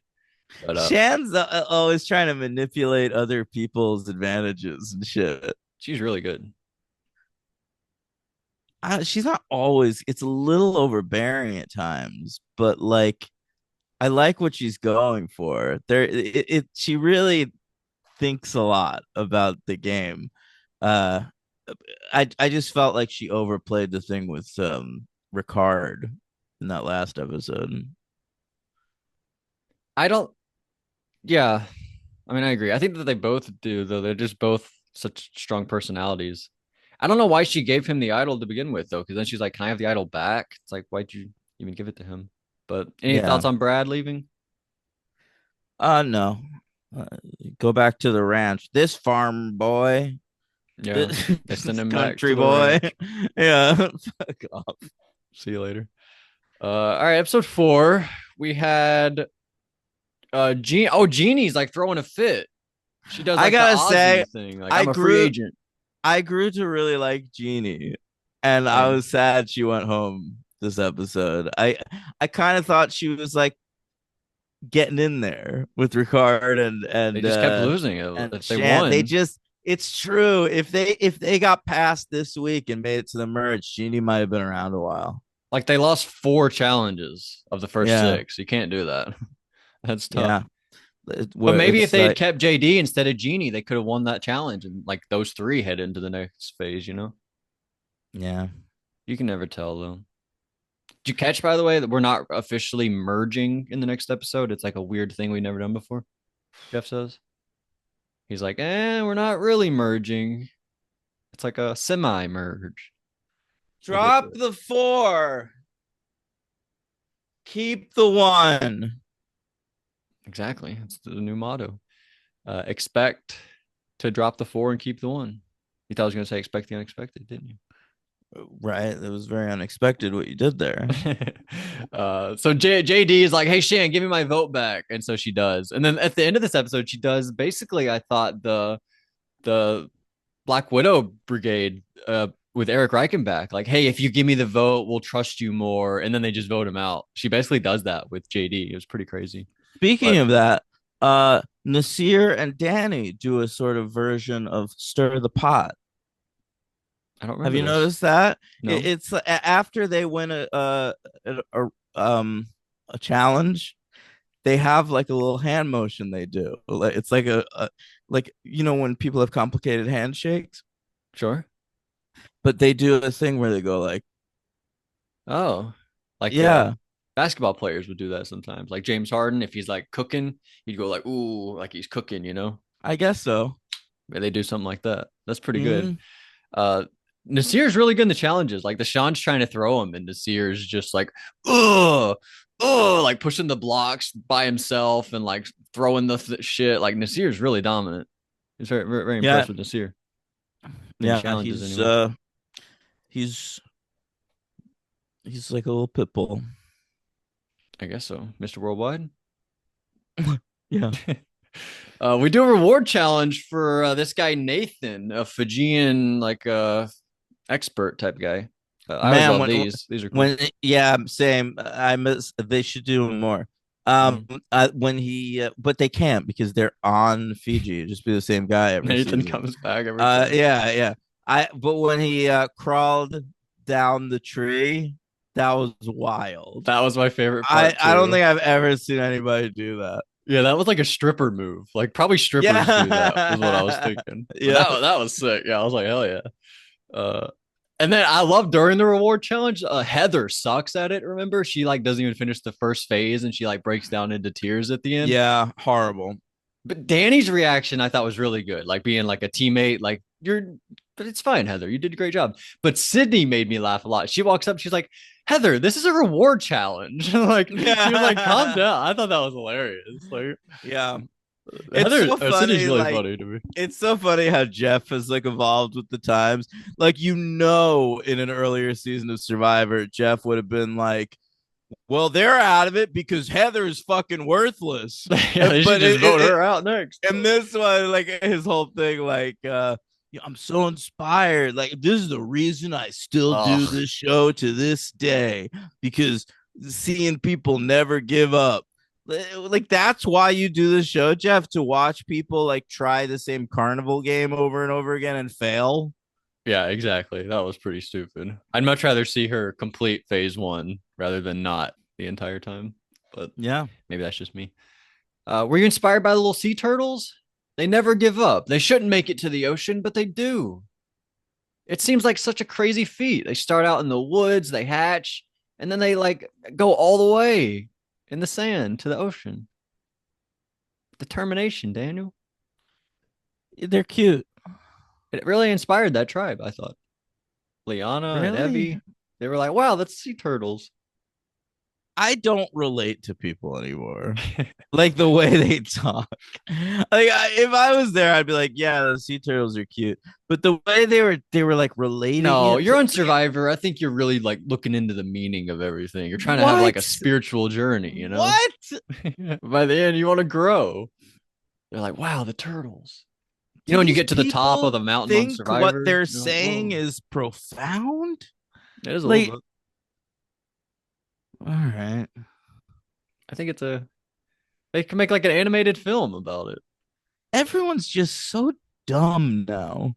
[SPEAKER 1] But
[SPEAKER 2] Shan's always trying to manipulate other people's advantages and shit.
[SPEAKER 1] she's really good.
[SPEAKER 2] She's not always. It's a little overbearing at times, but like I like what she's going for. She really thinks a lot about the game. Uh, I just felt like she overplayed the thing with Ricard in that last episode.
[SPEAKER 1] I don't. Yeah, I mean, I agree. I think that they both do, though. They're just both such strong personalities. I don't know why she gave him the idol to begin with, though, because then she's like, "Can I have the idol back?" It's like, why'd you even give it to him? But any
[SPEAKER 2] Yeah.
[SPEAKER 1] thoughts on Brad leaving?
[SPEAKER 2] No. Uh, Go back to the ranch. This farm boy,
[SPEAKER 1] Yeah, they send
[SPEAKER 2] this
[SPEAKER 1] him back
[SPEAKER 2] country
[SPEAKER 1] to the
[SPEAKER 2] boy.
[SPEAKER 1] ranch.
[SPEAKER 2] Yeah. Fuck off.
[SPEAKER 1] See you later. All right, episode 4. We had Jean. Oh, Jeannie's like throwing a fit. She does
[SPEAKER 2] I
[SPEAKER 1] like the
[SPEAKER 2] gotta say,
[SPEAKER 1] Ozzy thing. Like,
[SPEAKER 2] I
[SPEAKER 1] I'm a free
[SPEAKER 2] grew
[SPEAKER 1] agent.
[SPEAKER 2] I grew to really like Jeannie, and I
[SPEAKER 1] Same.
[SPEAKER 2] was sad she went home this episode. I kind of thought she was like getting in there with Ricard
[SPEAKER 1] They just kept losing it.
[SPEAKER 2] and
[SPEAKER 1] If they
[SPEAKER 2] Shan. They
[SPEAKER 1] won,
[SPEAKER 2] just it's true. If they got past this week and made it to the merge, Jeannie might have been around a while.
[SPEAKER 1] like they lost 4 challenges of the first
[SPEAKER 2] Yeah,
[SPEAKER 1] 6. You can't do that. That's tough.
[SPEAKER 2] yeah.
[SPEAKER 1] But maybe if
[SPEAKER 2] It's
[SPEAKER 1] they had
[SPEAKER 2] like
[SPEAKER 1] kept JD instead of Genie, they could have won that challenge, and like those 3 head into the next phase.
[SPEAKER 2] yeah.
[SPEAKER 1] You can never tell though. Did you catch, by the way, that we're not officially merging in the next episode? It's like a weird thing we've never done before. Jeff says he's like, we're not really merging. It's like a semi merge. We'll get to
[SPEAKER 2] Drop
[SPEAKER 1] it.
[SPEAKER 2] the 4. Keep the 1.
[SPEAKER 1] Exactly. It's the new motto. Expect to drop the 4 and keep the 1. You thought I was going to say expect the unexpected, didn't you?
[SPEAKER 2] Right. It was very unexpected what you did there.
[SPEAKER 1] So JD is like, "Hey Shan, give me my vote back," and so she does. And then at the end of this episode, she does basically. I thought the Black Widow Brigade with Eric Reichenbach, like, "Hey, if you give me the vote, we'll trust you more," and then they just vote him out. She basically does that with JD. It was pretty crazy.
[SPEAKER 2] Speaking
[SPEAKER 1] But
[SPEAKER 2] of that, Nasir and Danny do a sort of version of stir the pot.
[SPEAKER 1] I don't
[SPEAKER 2] Have
[SPEAKER 1] remember
[SPEAKER 2] you
[SPEAKER 1] this.
[SPEAKER 2] noticed that?
[SPEAKER 1] No,
[SPEAKER 2] It's after they win a challenge, they have like a little hand motion they do. It's like a like when people have complicated handshakes,
[SPEAKER 1] sure.
[SPEAKER 2] but they do a thing where they go like,
[SPEAKER 1] Oh, like
[SPEAKER 2] yeah,
[SPEAKER 1] basketball players would do that sometimes. Like James Harden, if he's like cooking, he'd go like, "Ooh," like he's cooking.
[SPEAKER 2] I guess so.
[SPEAKER 1] They do something like that. That's pretty good.
[SPEAKER 2] Mm,
[SPEAKER 1] Uh, Nasir's really good in the challenges. Like the Sean's trying to throw him, and Nasir's just like, ugh, like pushing the blocks by himself and like throwing the shit. Like Nasir's really dominant. He's very, very, very
[SPEAKER 2] yeah,
[SPEAKER 1] impressed with Nasir in
[SPEAKER 2] yeah.
[SPEAKER 1] challenges anyway.
[SPEAKER 2] He's he's like a little pit bull.
[SPEAKER 1] I guess so, Mr. Worldwide.
[SPEAKER 2] Yeah.
[SPEAKER 1] We do a reward challenge for this guy Nathan, a Fijian like expert type guy. I always
[SPEAKER 2] Man,
[SPEAKER 1] love these. These are cool.
[SPEAKER 2] when yeah, same. I miss. They should do more.
[SPEAKER 1] Mhm.
[SPEAKER 2] When he, but they can't because they're on Fiji. It'd just be the same guy every
[SPEAKER 1] Nathan
[SPEAKER 2] season.
[SPEAKER 1] comes back every time.
[SPEAKER 2] Yeah, yeah. But when he crawled down the tree, that was wild.
[SPEAKER 1] That was my favorite part
[SPEAKER 2] I don't
[SPEAKER 1] too.
[SPEAKER 2] think I've ever seen anybody do that.
[SPEAKER 1] Yeah, that was like a stripper move. Like probably strippers do that, is what I was
[SPEAKER 2] Yeah,
[SPEAKER 1] thinking. But
[SPEAKER 2] yeah.
[SPEAKER 1] that was sick. Yeah, I was like, hell yeah. Uh And then I love during the reward challenge, Heather sucks at it. Remember, she like doesn't even finish the first phase, and she like breaks down into tears at the end.
[SPEAKER 2] Yeah, horrible.
[SPEAKER 1] But Danny's reaction I thought was really good, like being like a teammate, like you're, but it's fine, Heather, you did a great job. But Sydney made me laugh a lot. She walks up, she's like, Heather, this is a reward challenge. Like she was like, calm
[SPEAKER 2] Yeah.
[SPEAKER 1] down. I thought that was hilarious. Like
[SPEAKER 2] Yeah. It's
[SPEAKER 1] Heather,
[SPEAKER 2] so
[SPEAKER 1] Sydney's
[SPEAKER 2] funny,
[SPEAKER 1] really
[SPEAKER 2] like
[SPEAKER 1] funny to me.
[SPEAKER 2] it's so funny how Jeff has like evolved with the times. Like in an earlier season of Survivor, Jeff would have been like, well, they're out of it because Heather's fucking worthless.
[SPEAKER 1] Yeah, they should
[SPEAKER 2] But
[SPEAKER 1] just vote her out next.
[SPEAKER 2] and this one, like his whole thing, like yeah, I'm so inspired. Like this is the reason I still do
[SPEAKER 1] Oh,
[SPEAKER 2] this show to this day because seeing people never give up. Like that's why you do the show, Jeff, to watch people like try the same carnival game over and over again and fail.
[SPEAKER 1] yeah, exactly. That was pretty stupid. I'd much rather see her complete phase one rather than not the entire time. But
[SPEAKER 2] Yeah.
[SPEAKER 1] maybe that's just me. Were you inspired by the little sea turtles? They never give up. They shouldn't make it to the ocean, but they do. It seems like such a crazy feat. They start out in the woods, they hatch, and then they like go all the way in the sand to the ocean. Determination, Daniel.
[SPEAKER 2] They're cute.
[SPEAKER 1] It really inspired that tribe, I thought. Liana and
[SPEAKER 2] Really?
[SPEAKER 1] Evie, they were like, wow, that's sea turtles.
[SPEAKER 2] I don't relate to people anymore. Like the way they talk. If I was there, I'd be like, yeah, the sea turtles are cute. But the way they were like relating
[SPEAKER 1] No,
[SPEAKER 2] it
[SPEAKER 1] you're
[SPEAKER 2] to
[SPEAKER 1] on Survivor. I think you're really like looking into the meaning of everything. You're trying to have like
[SPEAKER 2] what?
[SPEAKER 1] a spiritual journey, you know?
[SPEAKER 2] What?
[SPEAKER 1] By the end, you want to grow. They're like, wow, the turtles. You
[SPEAKER 2] Do
[SPEAKER 1] know, when you
[SPEAKER 2] these
[SPEAKER 1] get to the top of
[SPEAKER 2] people
[SPEAKER 1] the mountain on
[SPEAKER 2] think what
[SPEAKER 1] Survivor,
[SPEAKER 2] they're
[SPEAKER 1] you're like,
[SPEAKER 2] saying
[SPEAKER 1] whoa,
[SPEAKER 2] is profound?
[SPEAKER 1] it is a little
[SPEAKER 2] Like,
[SPEAKER 1] bit.
[SPEAKER 2] all right.
[SPEAKER 1] I think they can make like an animated film about it.
[SPEAKER 2] Everyone's just so dumb now.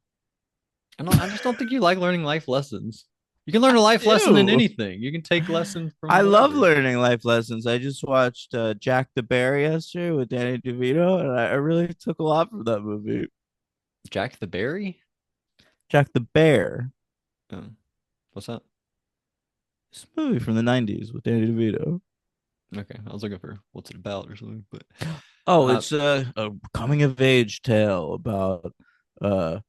[SPEAKER 1] I just don't think you like learning life lessons. You can learn a life lesson in
[SPEAKER 2] Ew.
[SPEAKER 1] anything. You can take lessons from
[SPEAKER 2] I love
[SPEAKER 1] whatever.
[SPEAKER 2] learning life lessons. I just watched Jack the Bear yesterday with Danny DeVito, and I really took a lot from that movie.
[SPEAKER 1] Jack the Berry?
[SPEAKER 2] Jack the Bear.
[SPEAKER 1] Oh, what's that?
[SPEAKER 2] This movie from the 90s with Danny DeVito.
[SPEAKER 1] Okay, I was looking for what's it about or something, but
[SPEAKER 2] Oh,
[SPEAKER 1] uh,
[SPEAKER 2] it's a coming of age tale about uh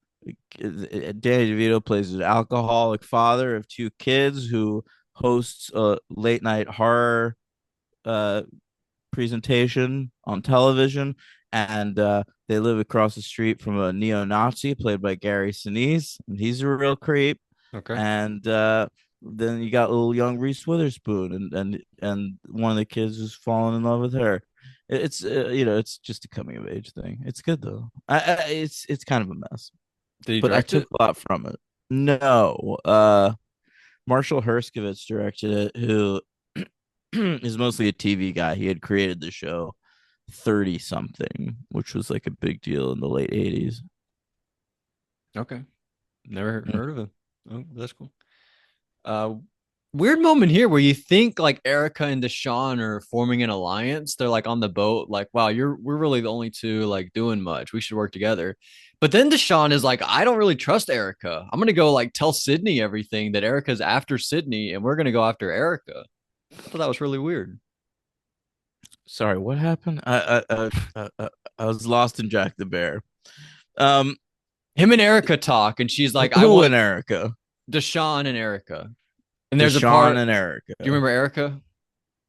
[SPEAKER 2] Danny DeVito plays an alcoholic father of two kids who hosts a late night horror uh presentation on television, and they live across the street from a neo-Nazi played by Gary Sinise, and he's a real creep.
[SPEAKER 1] okay.
[SPEAKER 2] And then you got little young Reese Witherspoon, and one of the kids is falling in love with her. It's it's just a coming of age thing. It's good though. It's kind of a mess,
[SPEAKER 1] Did he
[SPEAKER 2] but I
[SPEAKER 1] direct
[SPEAKER 2] took
[SPEAKER 1] it?
[SPEAKER 2] a lot from it. No, Marshall Herskovitz directed it, who is mostly a TV guy. He had created the show 30 something, which was like a big deal in the late 80s.
[SPEAKER 1] Okay, never heard of him. Oh, that's cool. Uh, Weird moment here where you think like Erica and Deshawn are forming an alliance. They're like on the boat, like, wow, we're really the only two like doing much. We should work together. But then Deshawn is like, I don't really trust Erica. I'm gonna go like tell Sydney everything that Erica's after Sydney, and we're gonna go after Erica. I thought that was really weird.
[SPEAKER 2] Sorry, what happened? I was lost in Jack the Bear. Um,
[SPEAKER 1] Him and Erica talk, and she's like, I
[SPEAKER 2] who
[SPEAKER 1] want
[SPEAKER 2] and Erica?
[SPEAKER 1] Deshawn and Erica. And there's a
[SPEAKER 2] Deshaun
[SPEAKER 1] part.
[SPEAKER 2] and
[SPEAKER 1] Do you
[SPEAKER 2] Erica.
[SPEAKER 1] remember Erica?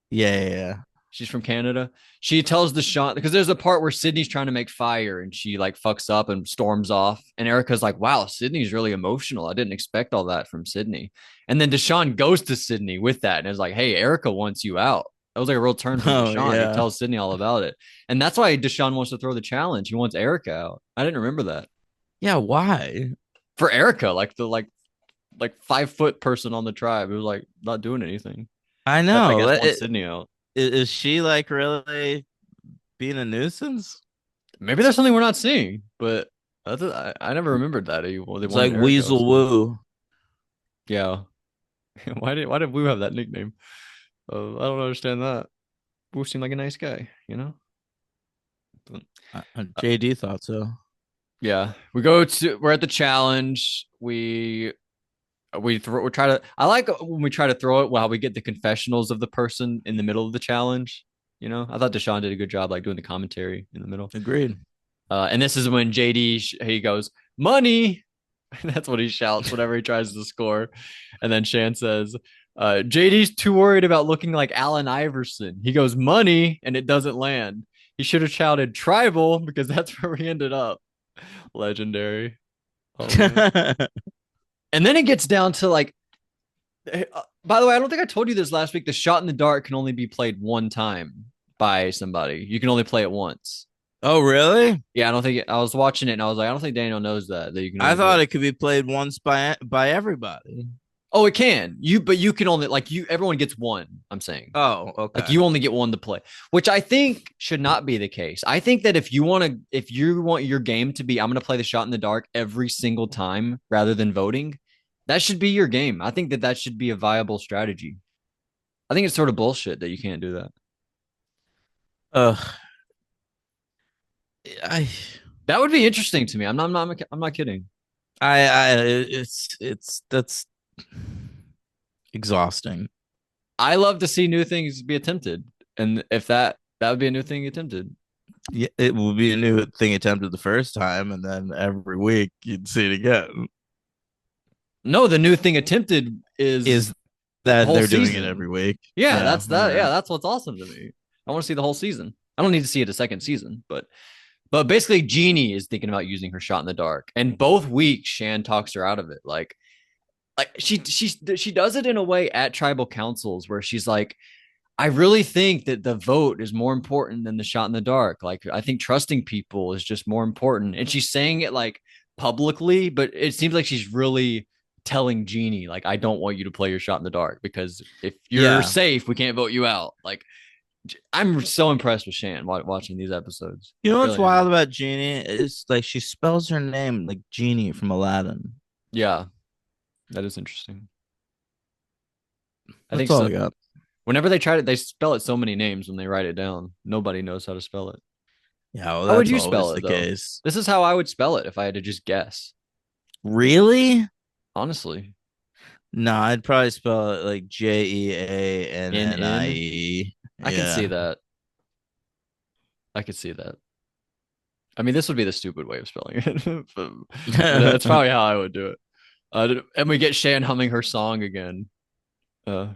[SPEAKER 2] Yeah.
[SPEAKER 1] She's from Canada. She tells Deshawn because there's a part where Sydney's trying to make fire and she like fucks up and storms off. And Erica's like, wow, Sydney's really emotional. I didn't expect all that from Sydney. And then Deshawn goes to Sydney with that and is like, hey, Erica wants you out. That was like a real turn from
[SPEAKER 2] Oh
[SPEAKER 1] Deshawn. He
[SPEAKER 2] yeah.
[SPEAKER 1] tells Sydney all about it. And that's why Deshawn wants to throw the challenge. He wants Erica out. I didn't remember that.
[SPEAKER 2] Yeah, why?
[SPEAKER 1] For Erica, like the like 5 foot person on the tribe, it was like not doing anything.
[SPEAKER 2] I
[SPEAKER 1] Jeff, I
[SPEAKER 2] know.
[SPEAKER 1] guess, wants Sydney out.
[SPEAKER 2] Is she like really being a nuisance?
[SPEAKER 1] Maybe there's something we're not seeing, but I never remembered that. They
[SPEAKER 2] It's like
[SPEAKER 1] wanted Eric out.
[SPEAKER 2] Weasel Woo.
[SPEAKER 1] Yeah. Why did Wu have that nickname? I don't understand that. Wu seemed like a nice guy, you know? But,
[SPEAKER 2] JD thought so.
[SPEAKER 1] yeah. We're at the challenge. We we try to. I like when we try to throw it while we get the confessionals of the person in the middle of the challenge. You know, I thought Deshaun did a good job, like doing the commentary in the middle.
[SPEAKER 2] Agreed.
[SPEAKER 1] And this is when JD he goes money. That's what he shouts whenever he tries to score. And then Shan says, JD's too worried about looking like Allen Iverson. He goes money, and it doesn't land. He should have shouted tribal because that's where we ended up. Legendary. Oh man. And then it gets down to like, by the way, I don't think I told you this last week. The shot in the dark can only be played one time by somebody. You can only play it once.
[SPEAKER 2] Oh, really?
[SPEAKER 1] Yeah, I don't think I was watching it and I was like, I don't think Daniel knows that you can
[SPEAKER 2] I
[SPEAKER 1] only do
[SPEAKER 2] thought
[SPEAKER 1] it.
[SPEAKER 2] it could be played once by everybody.
[SPEAKER 1] Oh, it can. But you can only like you. Everyone gets one. I'm saying.
[SPEAKER 2] Oh,
[SPEAKER 1] Like
[SPEAKER 2] okay.
[SPEAKER 1] you only get one to play, which I think should not be the case. I think that if you want your game to be, I'm going to play the shot in the dark every single time rather than voting, that should be your game. I think that that should be a viable strategy. I think it's sort of bullshit that you can't do that.
[SPEAKER 2] Ugh. I,
[SPEAKER 1] That would be interesting to me. I'm not kidding.
[SPEAKER 2] it's that's exhausting.
[SPEAKER 1] I love to see new things be attempted, and if that would be a new thing attempted.
[SPEAKER 2] Yeah, it will be a new thing attempted the first time, and then every week you'd see it again.
[SPEAKER 1] No, the new thing attempted is
[SPEAKER 2] Is that
[SPEAKER 1] whole
[SPEAKER 2] they're doing it
[SPEAKER 1] season.
[SPEAKER 2] every week?
[SPEAKER 1] Yeah,
[SPEAKER 2] Yeah,
[SPEAKER 1] that's that.
[SPEAKER 2] yeah.
[SPEAKER 1] Yeah, that's what's awesome to me. I want to see the whole season. I don't need to see it a second season, but basically, Jeannie is thinking about using her shot in the dark, and both weeks Shan talks her out of it. Like she does it in a way at tribal councils where she's like, I really think that the vote is more important than the shot in the dark. Like I think trusting people is just more important, and she's saying it like publicly, but it seems like she's really telling Jeannie like, I don't want you to play your shot in the dark because if you're
[SPEAKER 2] Yeah.
[SPEAKER 1] safe, we can't vote you out. Like I'm so impressed with Shan watching these episodes.
[SPEAKER 2] You know what's
[SPEAKER 1] Really am.
[SPEAKER 2] wild about Genie? It's like she spells her name like Genie from Aladdin.
[SPEAKER 1] Yeah, that is interesting. I think
[SPEAKER 2] That's all
[SPEAKER 1] so.
[SPEAKER 2] I got.
[SPEAKER 1] Whenever they try to, they spell it so many names when they write it down. Nobody knows how to spell it.
[SPEAKER 2] Yeah, well,
[SPEAKER 1] How would
[SPEAKER 2] that's
[SPEAKER 1] you
[SPEAKER 2] always
[SPEAKER 1] spell
[SPEAKER 2] the
[SPEAKER 1] it though?
[SPEAKER 2] case.
[SPEAKER 1] This is how I would spell it if I had to just guess.
[SPEAKER 2] Really?
[SPEAKER 1] Honestly,
[SPEAKER 2] No, I'd probably spell it like
[SPEAKER 1] in
[SPEAKER 2] JeAnnie.
[SPEAKER 1] I can see
[SPEAKER 2] Yeah.
[SPEAKER 1] that. I could see that. I mean, this would be the stupid way of spelling it, but that's probably how I would do it. And we get Shan humming her song again. Uh,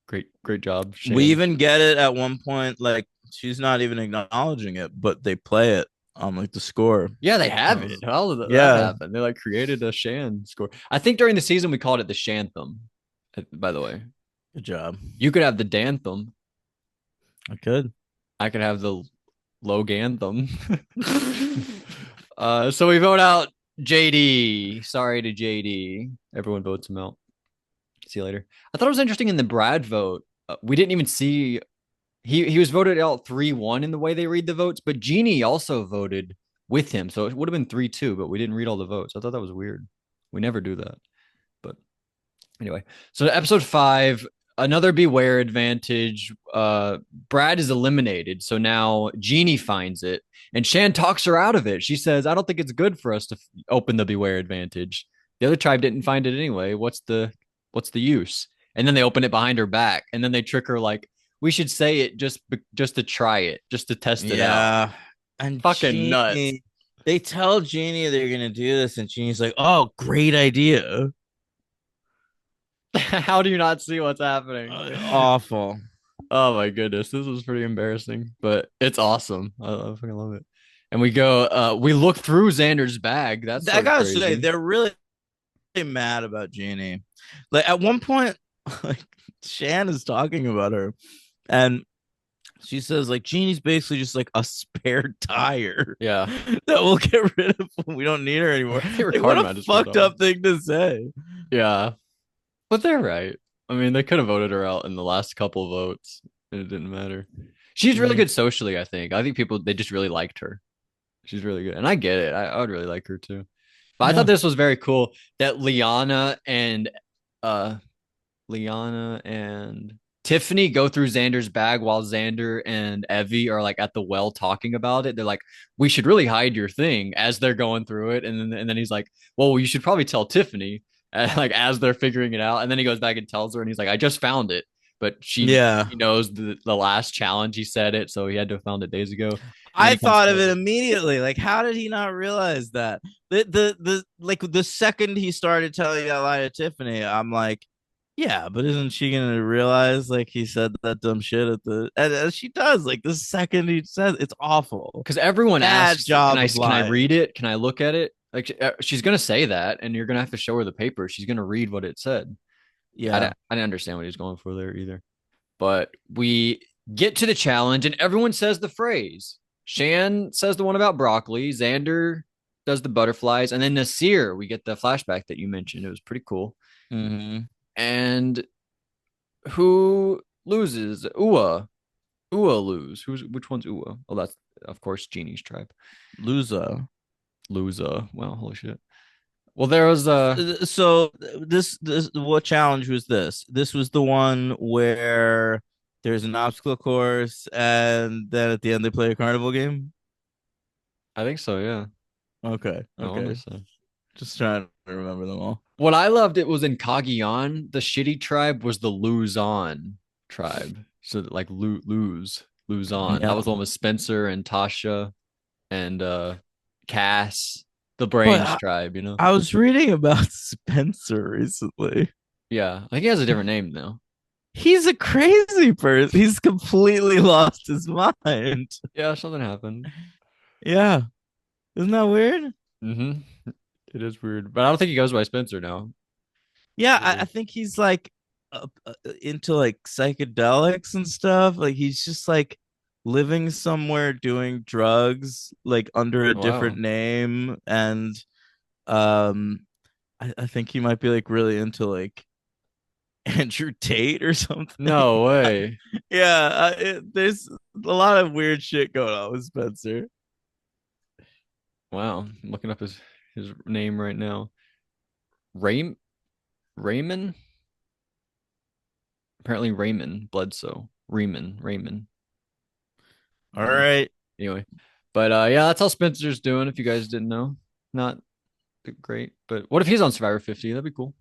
[SPEAKER 1] great job,
[SPEAKER 2] We
[SPEAKER 1] Shan.
[SPEAKER 2] even get it at one point, like she's not even acknowledging it, but they play it on like the score.
[SPEAKER 1] Yeah, they have it. How did that
[SPEAKER 2] Yeah,
[SPEAKER 1] happen? They like created a Shan score. I think during the season we called it the Shantham. By the way,
[SPEAKER 2] good job.
[SPEAKER 1] you could have the Dantham.
[SPEAKER 2] I could.
[SPEAKER 1] I could have the Logantham. So we vote out JD. Sorry to JD. Everyone votes him out. See you later. I thought it was interesting in the Brad vote. We didn't even see he was voted out 3-1 in the way they read the votes, but Jeannie also voted with him. So it would have been 3-2, but we didn't read all the votes. I thought that was weird. We never do that. But anyway, so episode 5, another beware advantage. Brad is eliminated, so now Jeannie finds it, and Shan talks her out of it. She says, "I don't think it's good for us to open the beware advantage. The other tribe didn't find it anyway. What's the use?" And then they open it behind her back, and then they trick her like, "We should say it just to try it, just to test it out."
[SPEAKER 2] Yeah. And
[SPEAKER 1] Fucking nuts.
[SPEAKER 2] Jeannie, they tell Jeannie they're gonna do this, and Jeannie's like, "Oh, great idea."
[SPEAKER 1] How do you not see what's happening?
[SPEAKER 2] Awful.
[SPEAKER 1] Oh my goodness, this was pretty embarrassing, but it's awesome. I fucking love it. And we go, we look through Xander's bag. That's
[SPEAKER 2] I
[SPEAKER 1] sort of
[SPEAKER 2] gotta say,
[SPEAKER 1] crazy.
[SPEAKER 2] they're really mad about Jeannie. Like at one point, like Shan is talking about her, and she says like Jeannie's basically just like a spare tire
[SPEAKER 1] Yeah.
[SPEAKER 2] that we'll get rid of when we don't need her anymore.
[SPEAKER 1] I think
[SPEAKER 2] Like, what
[SPEAKER 1] Ricardo
[SPEAKER 2] a
[SPEAKER 1] might have spelled
[SPEAKER 2] fucked
[SPEAKER 1] that.
[SPEAKER 2] up thing to say.
[SPEAKER 1] Yeah. But they're right. I mean, they could have voted her out in the last couple of votes, and it didn't matter. She's really
[SPEAKER 2] Mhm.
[SPEAKER 1] good socially, I think. I think people they just really liked her. She's really good. And I get it. I would really like her too. But I
[SPEAKER 2] Yeah.
[SPEAKER 1] thought this was very cool that uh Liana and Tiffany go through Xander's bag while Xander and Evie are like at the well talking about it. They're like, we should really hide your thing as they're going through it. And then he's like, well, you should probably tell Tiffany. like as they're figuring it out, and then he goes back and tells her, and he's like, "I just found it," but
[SPEAKER 2] Yeah.
[SPEAKER 1] she knows the last challenge he said it, so he had to have found it days ago, and then
[SPEAKER 2] I
[SPEAKER 1] he comes
[SPEAKER 2] thought of
[SPEAKER 1] to
[SPEAKER 2] it immediately. Like, how did he not realize that? The like the second he started telling that lie to Tiffany, I'm like, yeah, but isn't she gonna realize like he said that dumb shit at the and she does, like the second he says it's awful.
[SPEAKER 1] because everyone
[SPEAKER 2] Bad
[SPEAKER 1] asks, "Can
[SPEAKER 2] job
[SPEAKER 1] I
[SPEAKER 2] of
[SPEAKER 1] can I
[SPEAKER 2] lying.
[SPEAKER 1] read it? Can I look at it?" Like she's gonna say that, and you're gonna have to show her the paper. She's gonna read what it said.
[SPEAKER 2] Yeah.
[SPEAKER 1] I didn't understand what he was going for there either. But we get to the challenge, and everyone says the phrase. Shan says the one about broccoli. Xander does the butterflies, and then Nasir, we get the flashback that you mentioned. It was pretty cool.
[SPEAKER 2] Mm-hmm.
[SPEAKER 1] And who loses? Ua. Ua lose. Which one's Ua? Oh, that's of course Genie's tribe.
[SPEAKER 2] Loser.
[SPEAKER 1] Loser. Well, holy shit. Well, there was
[SPEAKER 2] So this what challenge was this? This was the one where there's an obstacle course and then at the end they play a carnival game.
[SPEAKER 1] I think so, yeah.
[SPEAKER 2] Okay,
[SPEAKER 1] I want to
[SPEAKER 2] okay.
[SPEAKER 1] say.
[SPEAKER 2] Just trying to remember them all.
[SPEAKER 1] What I loved it was in Cagayan, the shitty tribe was the Luzon tribe. So like Luzon. That
[SPEAKER 2] Yeah.
[SPEAKER 1] was the one with Spencer and Tasha and Cass, the
[SPEAKER 2] But
[SPEAKER 1] Brains tribe, you know?
[SPEAKER 2] I was reading about Spencer recently.
[SPEAKER 1] Yeah. I think he has a different name now.
[SPEAKER 2] He's a crazy person. He's completely lost his mind.
[SPEAKER 1] Yeah, something happened.
[SPEAKER 2] Yeah. Isn't that weird?
[SPEAKER 1] Mm-hmm. It is weird. But I don't think he goes by Spencer now.
[SPEAKER 2] Yeah, I think he's like into like psychedelics and stuff. Like he's just like living somewhere doing drugs like under a different
[SPEAKER 1] Wow.
[SPEAKER 2] name. And um I think he might be like really into like Andrew Tate or something.
[SPEAKER 1] No way.
[SPEAKER 2] Yeah, there's a lot of weird shit going on with Spencer.
[SPEAKER 1] Wow. I'm looking up his name right now. Ray Raymond? Apparently Raymond Bledsoe. Raymond.
[SPEAKER 2] All
[SPEAKER 1] Uh,
[SPEAKER 2] right.
[SPEAKER 1] anyway. But yeah, that's how Spencer's doing, if you guys didn't know. Not great. But what if he's on Survivor 50? That'd be cool.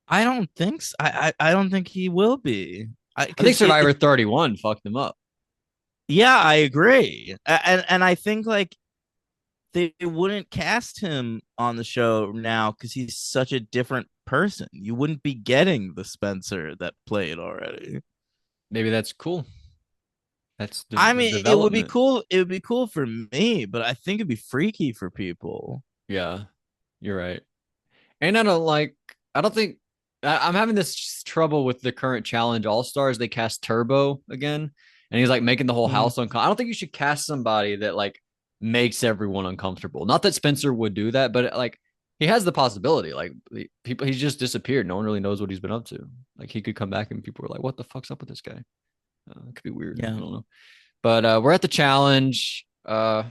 [SPEAKER 2] I don't think so. I don't think he will be. I
[SPEAKER 1] I think
[SPEAKER 2] because
[SPEAKER 1] Survivor 31 fucked him up.
[SPEAKER 2] yeah, I agree. And I think like they wouldn't cast him on the show now because he's such a different person. You wouldn't be getting the Spencer that played already.
[SPEAKER 1] Maybe that's cool. That's
[SPEAKER 2] I
[SPEAKER 1] the
[SPEAKER 2] mean, it would be
[SPEAKER 1] development.
[SPEAKER 2] cool. It would be cool for me, but I think it'd be freaky for people.
[SPEAKER 1] Yeah, you're right. And I don't think I'm having this trouble with the current challenge All Stars. They cast Turbo again, and he's like making the whole
[SPEAKER 2] Mm.
[SPEAKER 1] house uncomfortable. I don't think you should cast somebody that like makes everyone uncomfortable. Not that Spencer would do that, but like he has the possibility. Like people, he's just disappeared. No one really knows what he's been up to. Like he could come back and people are like, "What the fuck's up with this guy?" It could be weird. I
[SPEAKER 2] Yeah.
[SPEAKER 1] don't know. But we're at the challenge. I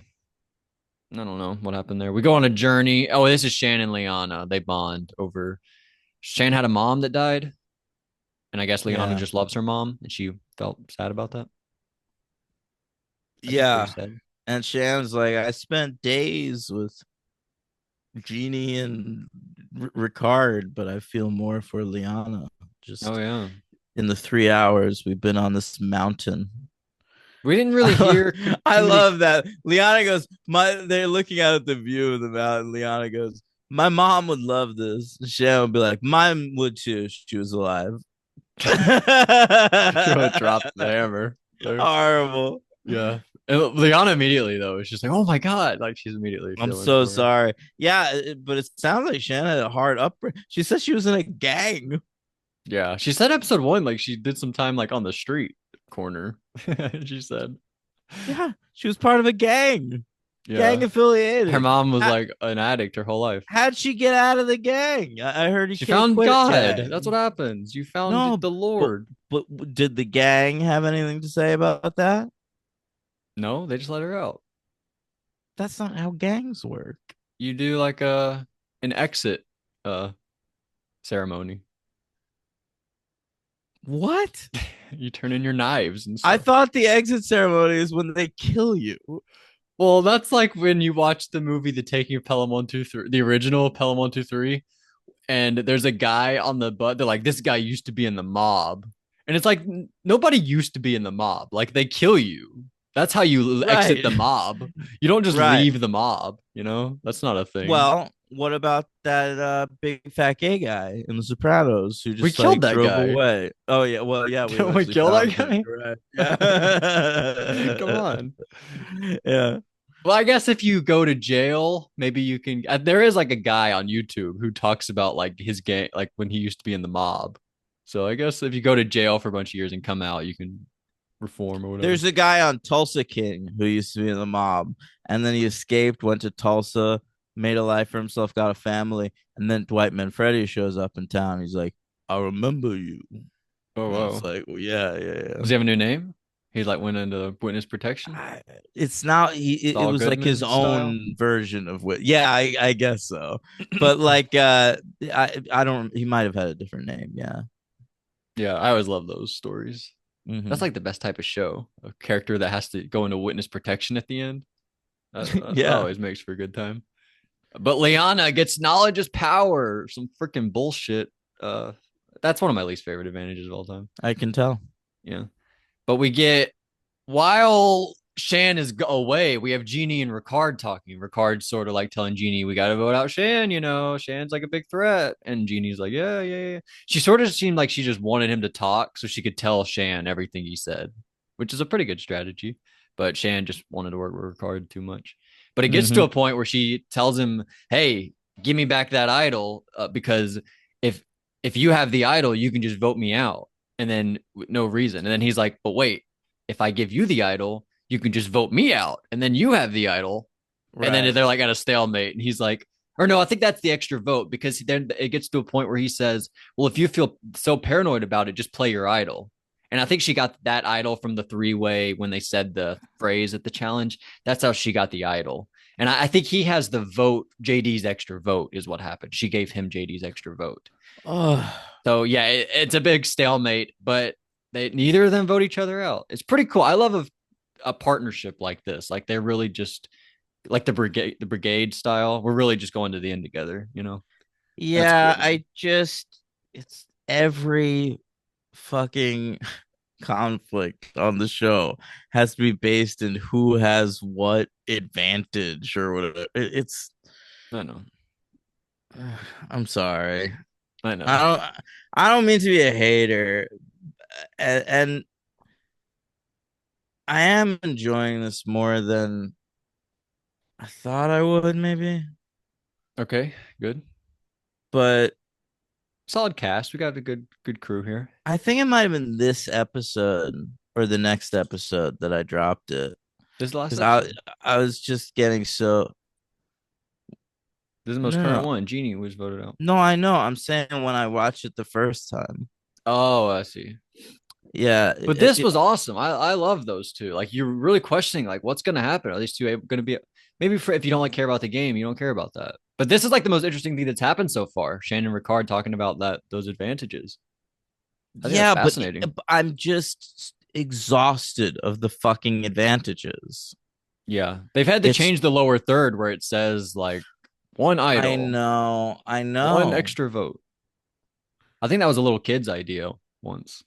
[SPEAKER 1] don't know what happened there. We go on a journey. Oh, this is Shan and Liana. They bond over. Shan had a mom that died, and I guess Liana
[SPEAKER 2] Yeah.
[SPEAKER 1] just loves her mom, and she felt sad about that. That's pretty
[SPEAKER 2] Yeah.
[SPEAKER 1] sad.
[SPEAKER 2] And Sham's like, I spent days with Jeannie and Ricard, but I feel more for Liana.
[SPEAKER 1] Oh
[SPEAKER 2] Just
[SPEAKER 1] yeah,
[SPEAKER 2] in the 3 hours we've been on this mountain.
[SPEAKER 1] we didn't really hear
[SPEAKER 2] I
[SPEAKER 1] too many.
[SPEAKER 2] love that. Liana goes, they're looking out at the view of the mountain. Liana goes, my mom would love this. Shan would be like, mine would too if she was alive.
[SPEAKER 1] Dropped the hammer. There.
[SPEAKER 2] Horrible.
[SPEAKER 1] Yeah, and Liana immediately though is just like, oh my god, like she's immediately
[SPEAKER 2] I'm
[SPEAKER 1] feeling
[SPEAKER 2] so
[SPEAKER 1] for her.
[SPEAKER 2] sorry. Yeah, but it sounds like Shan had a hard upbringing. She said she was in a gang.
[SPEAKER 1] Yeah, she said episode one like she did some time like on the street corner. She said,
[SPEAKER 2] Yeah, she was part of a gang, gang
[SPEAKER 1] yeah, her
[SPEAKER 2] affiliated.
[SPEAKER 1] mom was
[SPEAKER 2] How,
[SPEAKER 1] like an addict her whole life.
[SPEAKER 2] how'd she get out of the gang? I heard he
[SPEAKER 1] She
[SPEAKER 2] can't
[SPEAKER 1] found
[SPEAKER 2] quit a
[SPEAKER 1] God. That's what
[SPEAKER 2] gang.
[SPEAKER 1] happens. You found
[SPEAKER 2] No,
[SPEAKER 1] the
[SPEAKER 2] but
[SPEAKER 1] Lord.
[SPEAKER 2] did the gang have anything to say about that?
[SPEAKER 1] No, they just let her out.
[SPEAKER 2] That's not how gangs work.
[SPEAKER 1] You do like a an exit uh ceremony.
[SPEAKER 2] What?
[SPEAKER 1] You turn in your knives and
[SPEAKER 2] I
[SPEAKER 1] stuff.
[SPEAKER 2] thought the exit ceremony is when they kill you.
[SPEAKER 1] Well, that's like when you watch the movie The Taking of Pelham 123, the original Pelham 123. and there's a guy on the butt. They're like, this guy used to be in the mob, and it's like nobody used to be in the mob. Like they kill you. That's how you exit
[SPEAKER 2] Right.
[SPEAKER 1] the mob. You don't just
[SPEAKER 2] Right.
[SPEAKER 1] leave the mob. You know, that's not a thing.
[SPEAKER 2] Well, what about that big fat gay guy in The Sopranos who
[SPEAKER 1] We
[SPEAKER 2] just
[SPEAKER 1] killed
[SPEAKER 2] like
[SPEAKER 1] that
[SPEAKER 2] drove
[SPEAKER 1] guy.
[SPEAKER 2] away? Oh yeah, well yeah, we
[SPEAKER 1] Don't we
[SPEAKER 2] eventually
[SPEAKER 1] kill that
[SPEAKER 2] found him.
[SPEAKER 1] guy?
[SPEAKER 2] You're right.
[SPEAKER 1] Come
[SPEAKER 2] Yeah.
[SPEAKER 1] on.
[SPEAKER 2] Yeah.
[SPEAKER 1] Well, I guess if you go to jail, maybe you can. There is like a guy on YouTube who talks about like his gang, like when he used to be in the mob. So I guess if you go to jail for a bunch of years and come out, you can reform or whatever.
[SPEAKER 2] There's a guy on Tulsa King who used to be in the mob, and then he escaped, went to Tulsa, made a life for himself, got a family, and then Dwight Manfredi shows up in town. He's like, "I remember you."
[SPEAKER 1] Oh,
[SPEAKER 2] And it's
[SPEAKER 1] whoa.
[SPEAKER 2] like, well, yeah, yeah,
[SPEAKER 1] Does he have a new name? He like went into witness protection.
[SPEAKER 2] yeah. It's not. It
[SPEAKER 1] Saul
[SPEAKER 2] was like his
[SPEAKER 1] Goodman style.
[SPEAKER 2] own version of what. Yeah, I guess so. But like, I don't. He might have had a different name. Yeah.
[SPEAKER 1] Yeah, I always love those stories. That's
[SPEAKER 2] Hmm.
[SPEAKER 1] like the best type of show. A character that has to go into witness protection at the end. That
[SPEAKER 2] Yeah.
[SPEAKER 1] always makes for a good time. But Liana gets knowledge is power. Some freaking bullshit. Uh, that's one of my least favorite advantages of all time.
[SPEAKER 2] I can tell.
[SPEAKER 1] Yeah. But we get while Shan is away, we have Jeannie and Ricard talking. Ricard's sort of like telling Jeannie, "We got to vote out Shan. You know, Shan's like a big threat." And Jeannie's like, "Yeah, yeah, yeah." She sort of seemed like she just wanted him to talk so she could tell Shan everything he said, which is a pretty good strategy. But Shan just wanted to work with Ricard too much. But it gets to
[SPEAKER 2] Hmm.
[SPEAKER 1] a point where she tells him, "Hey, give me back that idol because if if you have the idol, you can just vote me out." And then no reason. And then he's like, "But wait, if I give you the idol, you can just vote me out, and then you have the idol." And then
[SPEAKER 2] Right.
[SPEAKER 1] they're like at a stalemate, and he's like, or no, I think that's the extra vote because then it gets to a point where he says, "Well, if you feel so paranoid about it, just play your idol." And I think she got that idol from the three-way when they said the phrase at the challenge. That's how she got the idol. And I think he has the vote. JD's extra vote is what happened. She gave him JD's extra vote.
[SPEAKER 2] Oh.
[SPEAKER 1] So yeah, it's a big stalemate, but they neither of them vote each other out. It's pretty cool. I love a partnership like this. Like they're really just like the brigade style. We're really just going to the end together, you know? That's cool
[SPEAKER 2] Yeah,
[SPEAKER 1] to me.
[SPEAKER 2] I just it's every fucking conflict on the show has to be based in who has what advantage or whatever. It's
[SPEAKER 1] I know.
[SPEAKER 2] I'm sorry.
[SPEAKER 1] I
[SPEAKER 2] I
[SPEAKER 1] know.
[SPEAKER 2] don't I don't mean to be a hater and I am enjoying this more than I thought I would maybe,
[SPEAKER 1] Okay, good.
[SPEAKER 2] but
[SPEAKER 1] Solid cast. We got a good crew here.
[SPEAKER 2] I think it might have been this episode or the next episode that I dropped it
[SPEAKER 1] This is the last
[SPEAKER 2] because
[SPEAKER 1] episode.
[SPEAKER 2] I was just getting so
[SPEAKER 1] This is the most current
[SPEAKER 2] no
[SPEAKER 1] one. Genie was voted out.
[SPEAKER 2] no I know I'm saying when I watched it the first time.
[SPEAKER 1] Oh, I see.
[SPEAKER 2] Yeah,
[SPEAKER 1] But this was awesome. I love those two. Like you're really questioning like what's going to happen. Are these two going to be maybe for if you don't like care about the game, you don't care about that. But this is like the most interesting thing that's happened so far. Shannon Ricard talking about that those advantages. I think that's
[SPEAKER 2] yeah, but
[SPEAKER 1] fascinating.
[SPEAKER 2] I'm just exhausted of the fucking advantages.
[SPEAKER 1] Yeah. They've had to
[SPEAKER 2] It's
[SPEAKER 1] change the lower third where it says like one idol,
[SPEAKER 2] I
[SPEAKER 1] one
[SPEAKER 2] know.
[SPEAKER 1] extra vote. I think that was a little kid's idea once.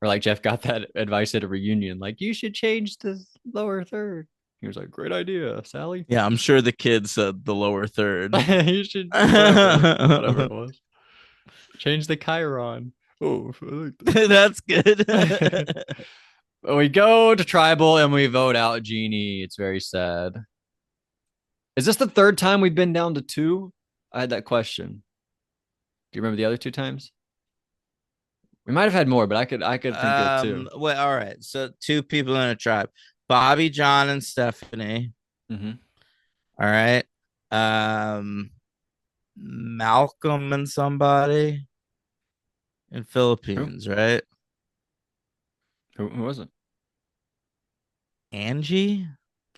[SPEAKER 1] Or like Jeff got that advice at a reunion, like you should change the lower third. He was like, "Great idea, Sally."
[SPEAKER 2] Yeah, I'm sure the kid said the lower third.
[SPEAKER 1] You should whatever it was. Change the Chiron. Oh, I like
[SPEAKER 2] That's good.
[SPEAKER 1] that. We go to tribal and we vote out Genie. It's very sad. Is this the third time we've been down to two? I had that question. Do you remember the other two times? We might have had more, but I could think of two.
[SPEAKER 2] Well, all right. So two people in a tribe. Bobby, John, and Stephanie.
[SPEAKER 1] Mm-hmm.
[SPEAKER 2] All right. Um Malcolm and somebody in
[SPEAKER 1] Who?
[SPEAKER 2] Philippines, right?
[SPEAKER 1] Who was it?
[SPEAKER 2] Angie?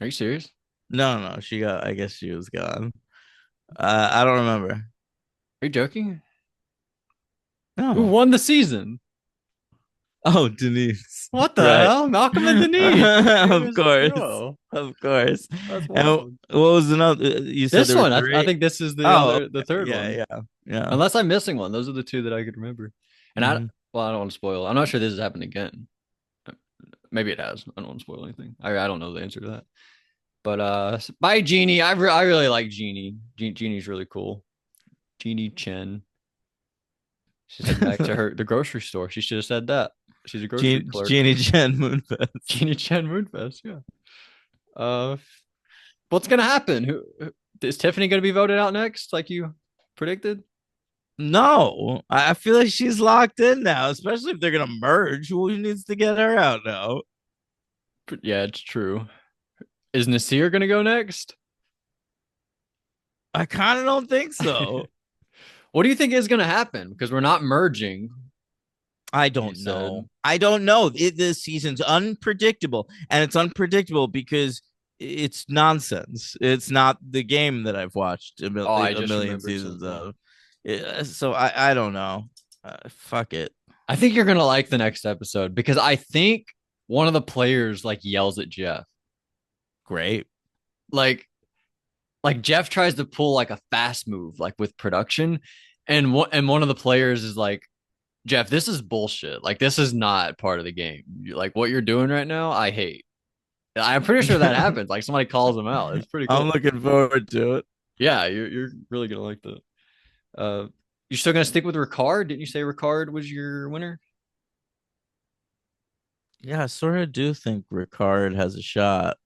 [SPEAKER 1] Are you serious?
[SPEAKER 2] No, no, she got I guess she was gone. I don't remember.
[SPEAKER 1] Are you joking? Who
[SPEAKER 2] No.
[SPEAKER 1] won the season?
[SPEAKER 2] Oh, Denise.
[SPEAKER 1] What the
[SPEAKER 2] Right.
[SPEAKER 1] hell? Malcolm and Denise, the
[SPEAKER 2] Of
[SPEAKER 1] famous
[SPEAKER 2] course.
[SPEAKER 1] duo.
[SPEAKER 2] Of course.
[SPEAKER 1] That's
[SPEAKER 2] And what
[SPEAKER 1] wild.
[SPEAKER 2] was another? You said
[SPEAKER 1] This
[SPEAKER 2] there were
[SPEAKER 1] one, I
[SPEAKER 2] three?
[SPEAKER 1] think this is the
[SPEAKER 2] Oh,
[SPEAKER 1] other, the
[SPEAKER 2] okay.
[SPEAKER 1] third
[SPEAKER 2] Yeah,
[SPEAKER 1] one.
[SPEAKER 2] yeah. Yeah.
[SPEAKER 1] Unless I'm missing one. Those are the two that I could remember. And
[SPEAKER 2] Mhm.
[SPEAKER 1] well, I don't want to spoil. I'm not sure this has happened again. Maybe it has. I don't want to spoil anything. I don't know the answer to that. But by Jeannie, I really like Jeannie. Jeannie's really cool. Jeannie Chen. She's heading back to the grocery store. She should have said that. She's a grocery clerk.
[SPEAKER 2] Jeannie Chen Moonfest.
[SPEAKER 1] Jeannie Chen Moonfest. Yeah. Uh, what's gonna happen? Who is Tiffany gonna be voted out next, like you predicted?
[SPEAKER 2] No, I feel like she's locked in now, especially if they're gonna merge. Who needs to get her out now?
[SPEAKER 1] Yeah, it's true. Is Nasir gonna go next?
[SPEAKER 2] I kind of don't think so.
[SPEAKER 1] What do you think is gonna happen? Because we're not merging.
[SPEAKER 2] I
[SPEAKER 1] You
[SPEAKER 2] don't
[SPEAKER 1] said.
[SPEAKER 2] know. I don't know. This season's unpredictable, and it's unpredictable because it's nonsense. It's not the game that I've watched
[SPEAKER 1] Oh, I
[SPEAKER 2] a
[SPEAKER 1] just
[SPEAKER 2] million
[SPEAKER 1] remembered
[SPEAKER 2] seasons
[SPEAKER 1] something.
[SPEAKER 2] of. So I don't know. Fuck it.
[SPEAKER 1] I think you're gonna like the next episode because I think one of the players like yells at Jeff.
[SPEAKER 2] Great.
[SPEAKER 1] Like Jeff tries to pull like a fast move like with production and one of the players is like, Jeff, this is bullshit. Like this is not part of the game. Like what you're doing right now, I hate. I'm pretty sure that happens. Like somebody calls him out. It's pretty
[SPEAKER 2] I'm
[SPEAKER 1] cool.
[SPEAKER 2] looking forward to it.
[SPEAKER 1] Yeah, you're really gonna like that. You're still gonna stick with Ricard? Didn't you say Ricard was your winner
[SPEAKER 2] Yeah, I sort of do think Ricard has a shot.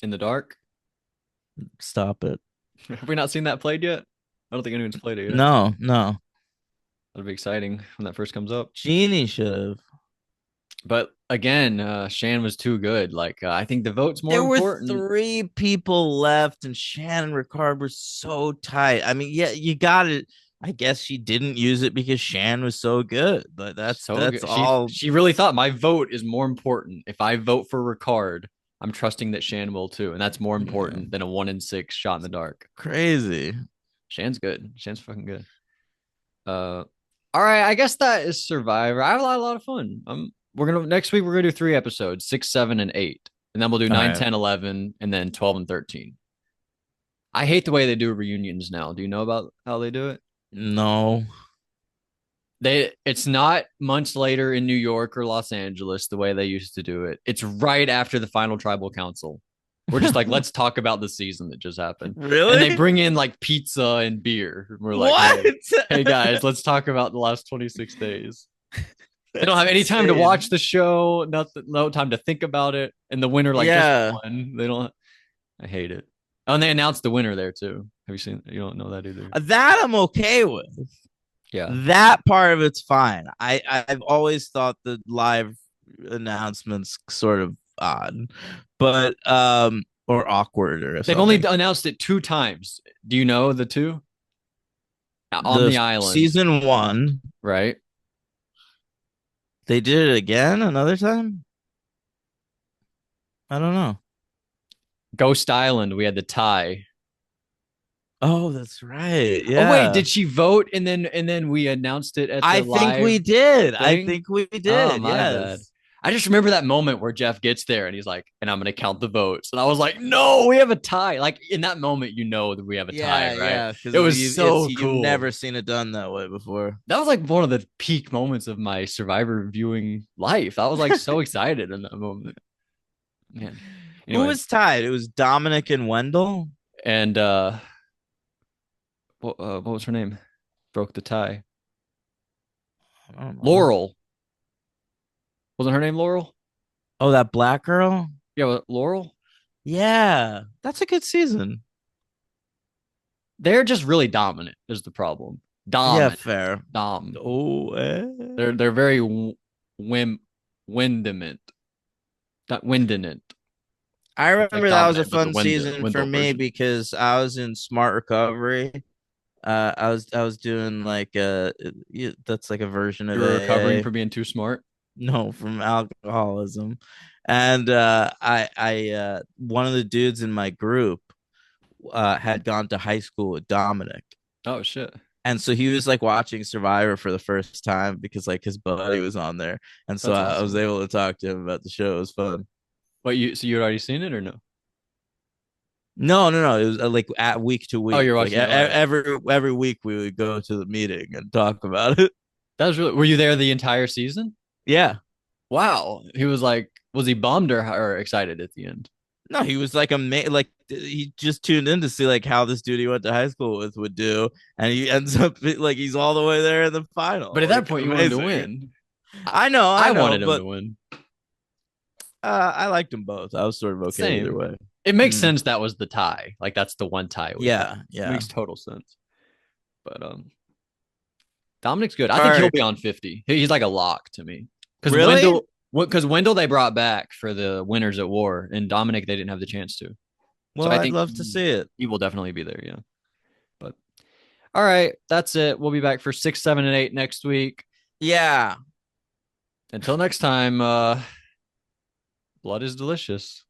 [SPEAKER 1] in the dark?
[SPEAKER 2] Stop it.
[SPEAKER 1] Have we not seen that played yet? I don't think anyone's played it yet.
[SPEAKER 2] No, no.
[SPEAKER 1] That'll be exciting when that first comes up.
[SPEAKER 2] Genie should have.
[SPEAKER 1] But again, Shan was too good. Like I think the vote's more
[SPEAKER 2] There were
[SPEAKER 1] important.
[SPEAKER 2] three people left, and Shannon Ricard were so tight. I mean, yeah, you got it. I guess she didn't use it because Shan was so good. But
[SPEAKER 1] So
[SPEAKER 2] that's
[SPEAKER 1] good. She
[SPEAKER 2] all.
[SPEAKER 1] she really thought my vote is more important. If I vote for Ricard, I'm trusting that Shan will too, and that's more
[SPEAKER 2] Yeah,
[SPEAKER 1] important than a 1 in 6 shot in the dark.
[SPEAKER 2] crazy.
[SPEAKER 1] Shan's good. Shan's fucking good. Uh, all right. I guess that is Survivor. I have a lot of fun. We're gonna next week. We're gonna do 3 episodes, 6, 7, and 8, and then we'll do
[SPEAKER 2] All
[SPEAKER 1] 9,
[SPEAKER 2] right.
[SPEAKER 1] 10, 11, and then 12 and 13. I hate the way they do reunions now. Do you know about how they do it?
[SPEAKER 2] No.
[SPEAKER 1] It's not months later in New York or Los Angeles the way they used to do it. It's right after the final tribal council. We're just like, let's talk about the season that just happened. And they
[SPEAKER 2] Really?
[SPEAKER 1] bring in like pizza and beer. We're like,
[SPEAKER 2] What?
[SPEAKER 1] hey guys, let's talk about the last 26 days. They don't
[SPEAKER 2] That's
[SPEAKER 1] have any time to watch
[SPEAKER 2] insane.
[SPEAKER 1] the show, nothing, no time to think about it. And the winner like just
[SPEAKER 2] Yeah.
[SPEAKER 1] won. They don't I hate it. Oh, and they announced the winner there too. Have you seen? You don't know that either.
[SPEAKER 2] That I'm okay with.
[SPEAKER 1] Yeah.
[SPEAKER 2] That part of it's fine. I've always thought the live announcements sort of odd, but or awkward or
[SPEAKER 1] They've only
[SPEAKER 2] something.
[SPEAKER 1] announced it 2 times. Do you know the two? On
[SPEAKER 2] The
[SPEAKER 1] the island,
[SPEAKER 2] season one,
[SPEAKER 1] right?
[SPEAKER 2] they did it again another time. I don't know.
[SPEAKER 1] Ghost Island, we had the tie.
[SPEAKER 2] Oh, that's right.
[SPEAKER 1] Oh wait,
[SPEAKER 2] Yeah.
[SPEAKER 1] did she vote and then we announced it at
[SPEAKER 2] I
[SPEAKER 1] the
[SPEAKER 2] think we
[SPEAKER 1] live
[SPEAKER 2] did. I
[SPEAKER 1] thing?
[SPEAKER 2] think we
[SPEAKER 1] Oh,
[SPEAKER 2] did.
[SPEAKER 1] my bad.
[SPEAKER 2] Yes.
[SPEAKER 1] I just remember that moment where Jeff gets there and he's like, and I'm gonna count the votes. And I was like, no, we have a tie. Like in that moment, you know that we have a tie,
[SPEAKER 2] Yeah,
[SPEAKER 1] right?
[SPEAKER 2] yeah. Because
[SPEAKER 1] It was so
[SPEAKER 2] you've
[SPEAKER 1] cool.
[SPEAKER 2] never seen it done that way before.
[SPEAKER 1] That was like one of the peak moments of my Survivor viewing life. I was like so excited in that moment. Man.
[SPEAKER 2] Who
[SPEAKER 1] Anyway,
[SPEAKER 2] was tied? It was Dominic and Wendell.
[SPEAKER 1] and what was her name? Broke the tie.
[SPEAKER 2] I don't know.
[SPEAKER 1] Laurel. Wasn't her name Laurel?
[SPEAKER 2] Oh, that black girl.
[SPEAKER 1] Yeah, Laurel.
[SPEAKER 2] Yeah, that's a good season.
[SPEAKER 1] They're just really dominant. Is the problem?
[SPEAKER 2] Yeah,
[SPEAKER 1] Dominant.
[SPEAKER 2] fair.
[SPEAKER 1] Dom.
[SPEAKER 2] Oh,
[SPEAKER 1] They're very windiment. Not windinant.
[SPEAKER 2] I
[SPEAKER 1] It's like
[SPEAKER 2] remember that was a
[SPEAKER 1] dominant, but the
[SPEAKER 2] fun season for
[SPEAKER 1] Wendell
[SPEAKER 2] me
[SPEAKER 1] version.
[SPEAKER 2] because I was in smart recovery. I was doing like that's like a version
[SPEAKER 1] You
[SPEAKER 2] of
[SPEAKER 1] were recovering
[SPEAKER 2] AA.
[SPEAKER 1] for being too smart.
[SPEAKER 2] No, from alcoholism, and I one of the dudes in my group had gone to high school with Dominic.
[SPEAKER 1] Oh shit.
[SPEAKER 2] And so he was like watching Survivor for the first time because like his buddy was on there, and so
[SPEAKER 1] That's
[SPEAKER 2] I was
[SPEAKER 1] awesome.
[SPEAKER 2] able to talk to him about the show. It was fun.
[SPEAKER 1] But you'd already seen it or no?
[SPEAKER 2] No, no, no. It was like at week to
[SPEAKER 1] Oh,
[SPEAKER 2] week.
[SPEAKER 1] you're
[SPEAKER 2] Like
[SPEAKER 1] watching it. All right.
[SPEAKER 2] every week we would go to the meeting and talk about it.
[SPEAKER 1] That was really. Were you there the entire season?
[SPEAKER 2] Yeah.
[SPEAKER 1] Wow. He was like, was he bummed or excited at the end?
[SPEAKER 2] No, he was like like he just tuned in to see like how this dude he went to high school with would do, and he ends up like he's all the way there in the
[SPEAKER 1] But
[SPEAKER 2] final.
[SPEAKER 1] at that
[SPEAKER 2] Like
[SPEAKER 1] point, you wanted to
[SPEAKER 2] amazing.
[SPEAKER 1] win.
[SPEAKER 2] I
[SPEAKER 1] I
[SPEAKER 2] know,
[SPEAKER 1] wanted him to
[SPEAKER 2] but
[SPEAKER 1] win.
[SPEAKER 2] I liked them both. I was sort of okay either
[SPEAKER 1] Same.
[SPEAKER 2] way.
[SPEAKER 1] It makes
[SPEAKER 2] Mm.
[SPEAKER 1] sense that was the tie. Like that's the one tie we had.
[SPEAKER 2] Yeah, yeah.
[SPEAKER 1] Makes total sense. But Dominic's good. I
[SPEAKER 2] All
[SPEAKER 1] think he'll
[SPEAKER 2] right.
[SPEAKER 1] be on 50. He's like a lock to me. Because
[SPEAKER 2] Really?
[SPEAKER 1] Wendell they brought back for the winners at war, and Dominic they didn't have the chance to. So
[SPEAKER 2] Well,
[SPEAKER 1] I
[SPEAKER 2] I'd
[SPEAKER 1] think
[SPEAKER 2] love to see it.
[SPEAKER 1] he will definitely be there. Yeah. But all right, that's it. We'll be back for 6, 7, and 8 next week.
[SPEAKER 2] Yeah.
[SPEAKER 1] Until next time, blood is delicious.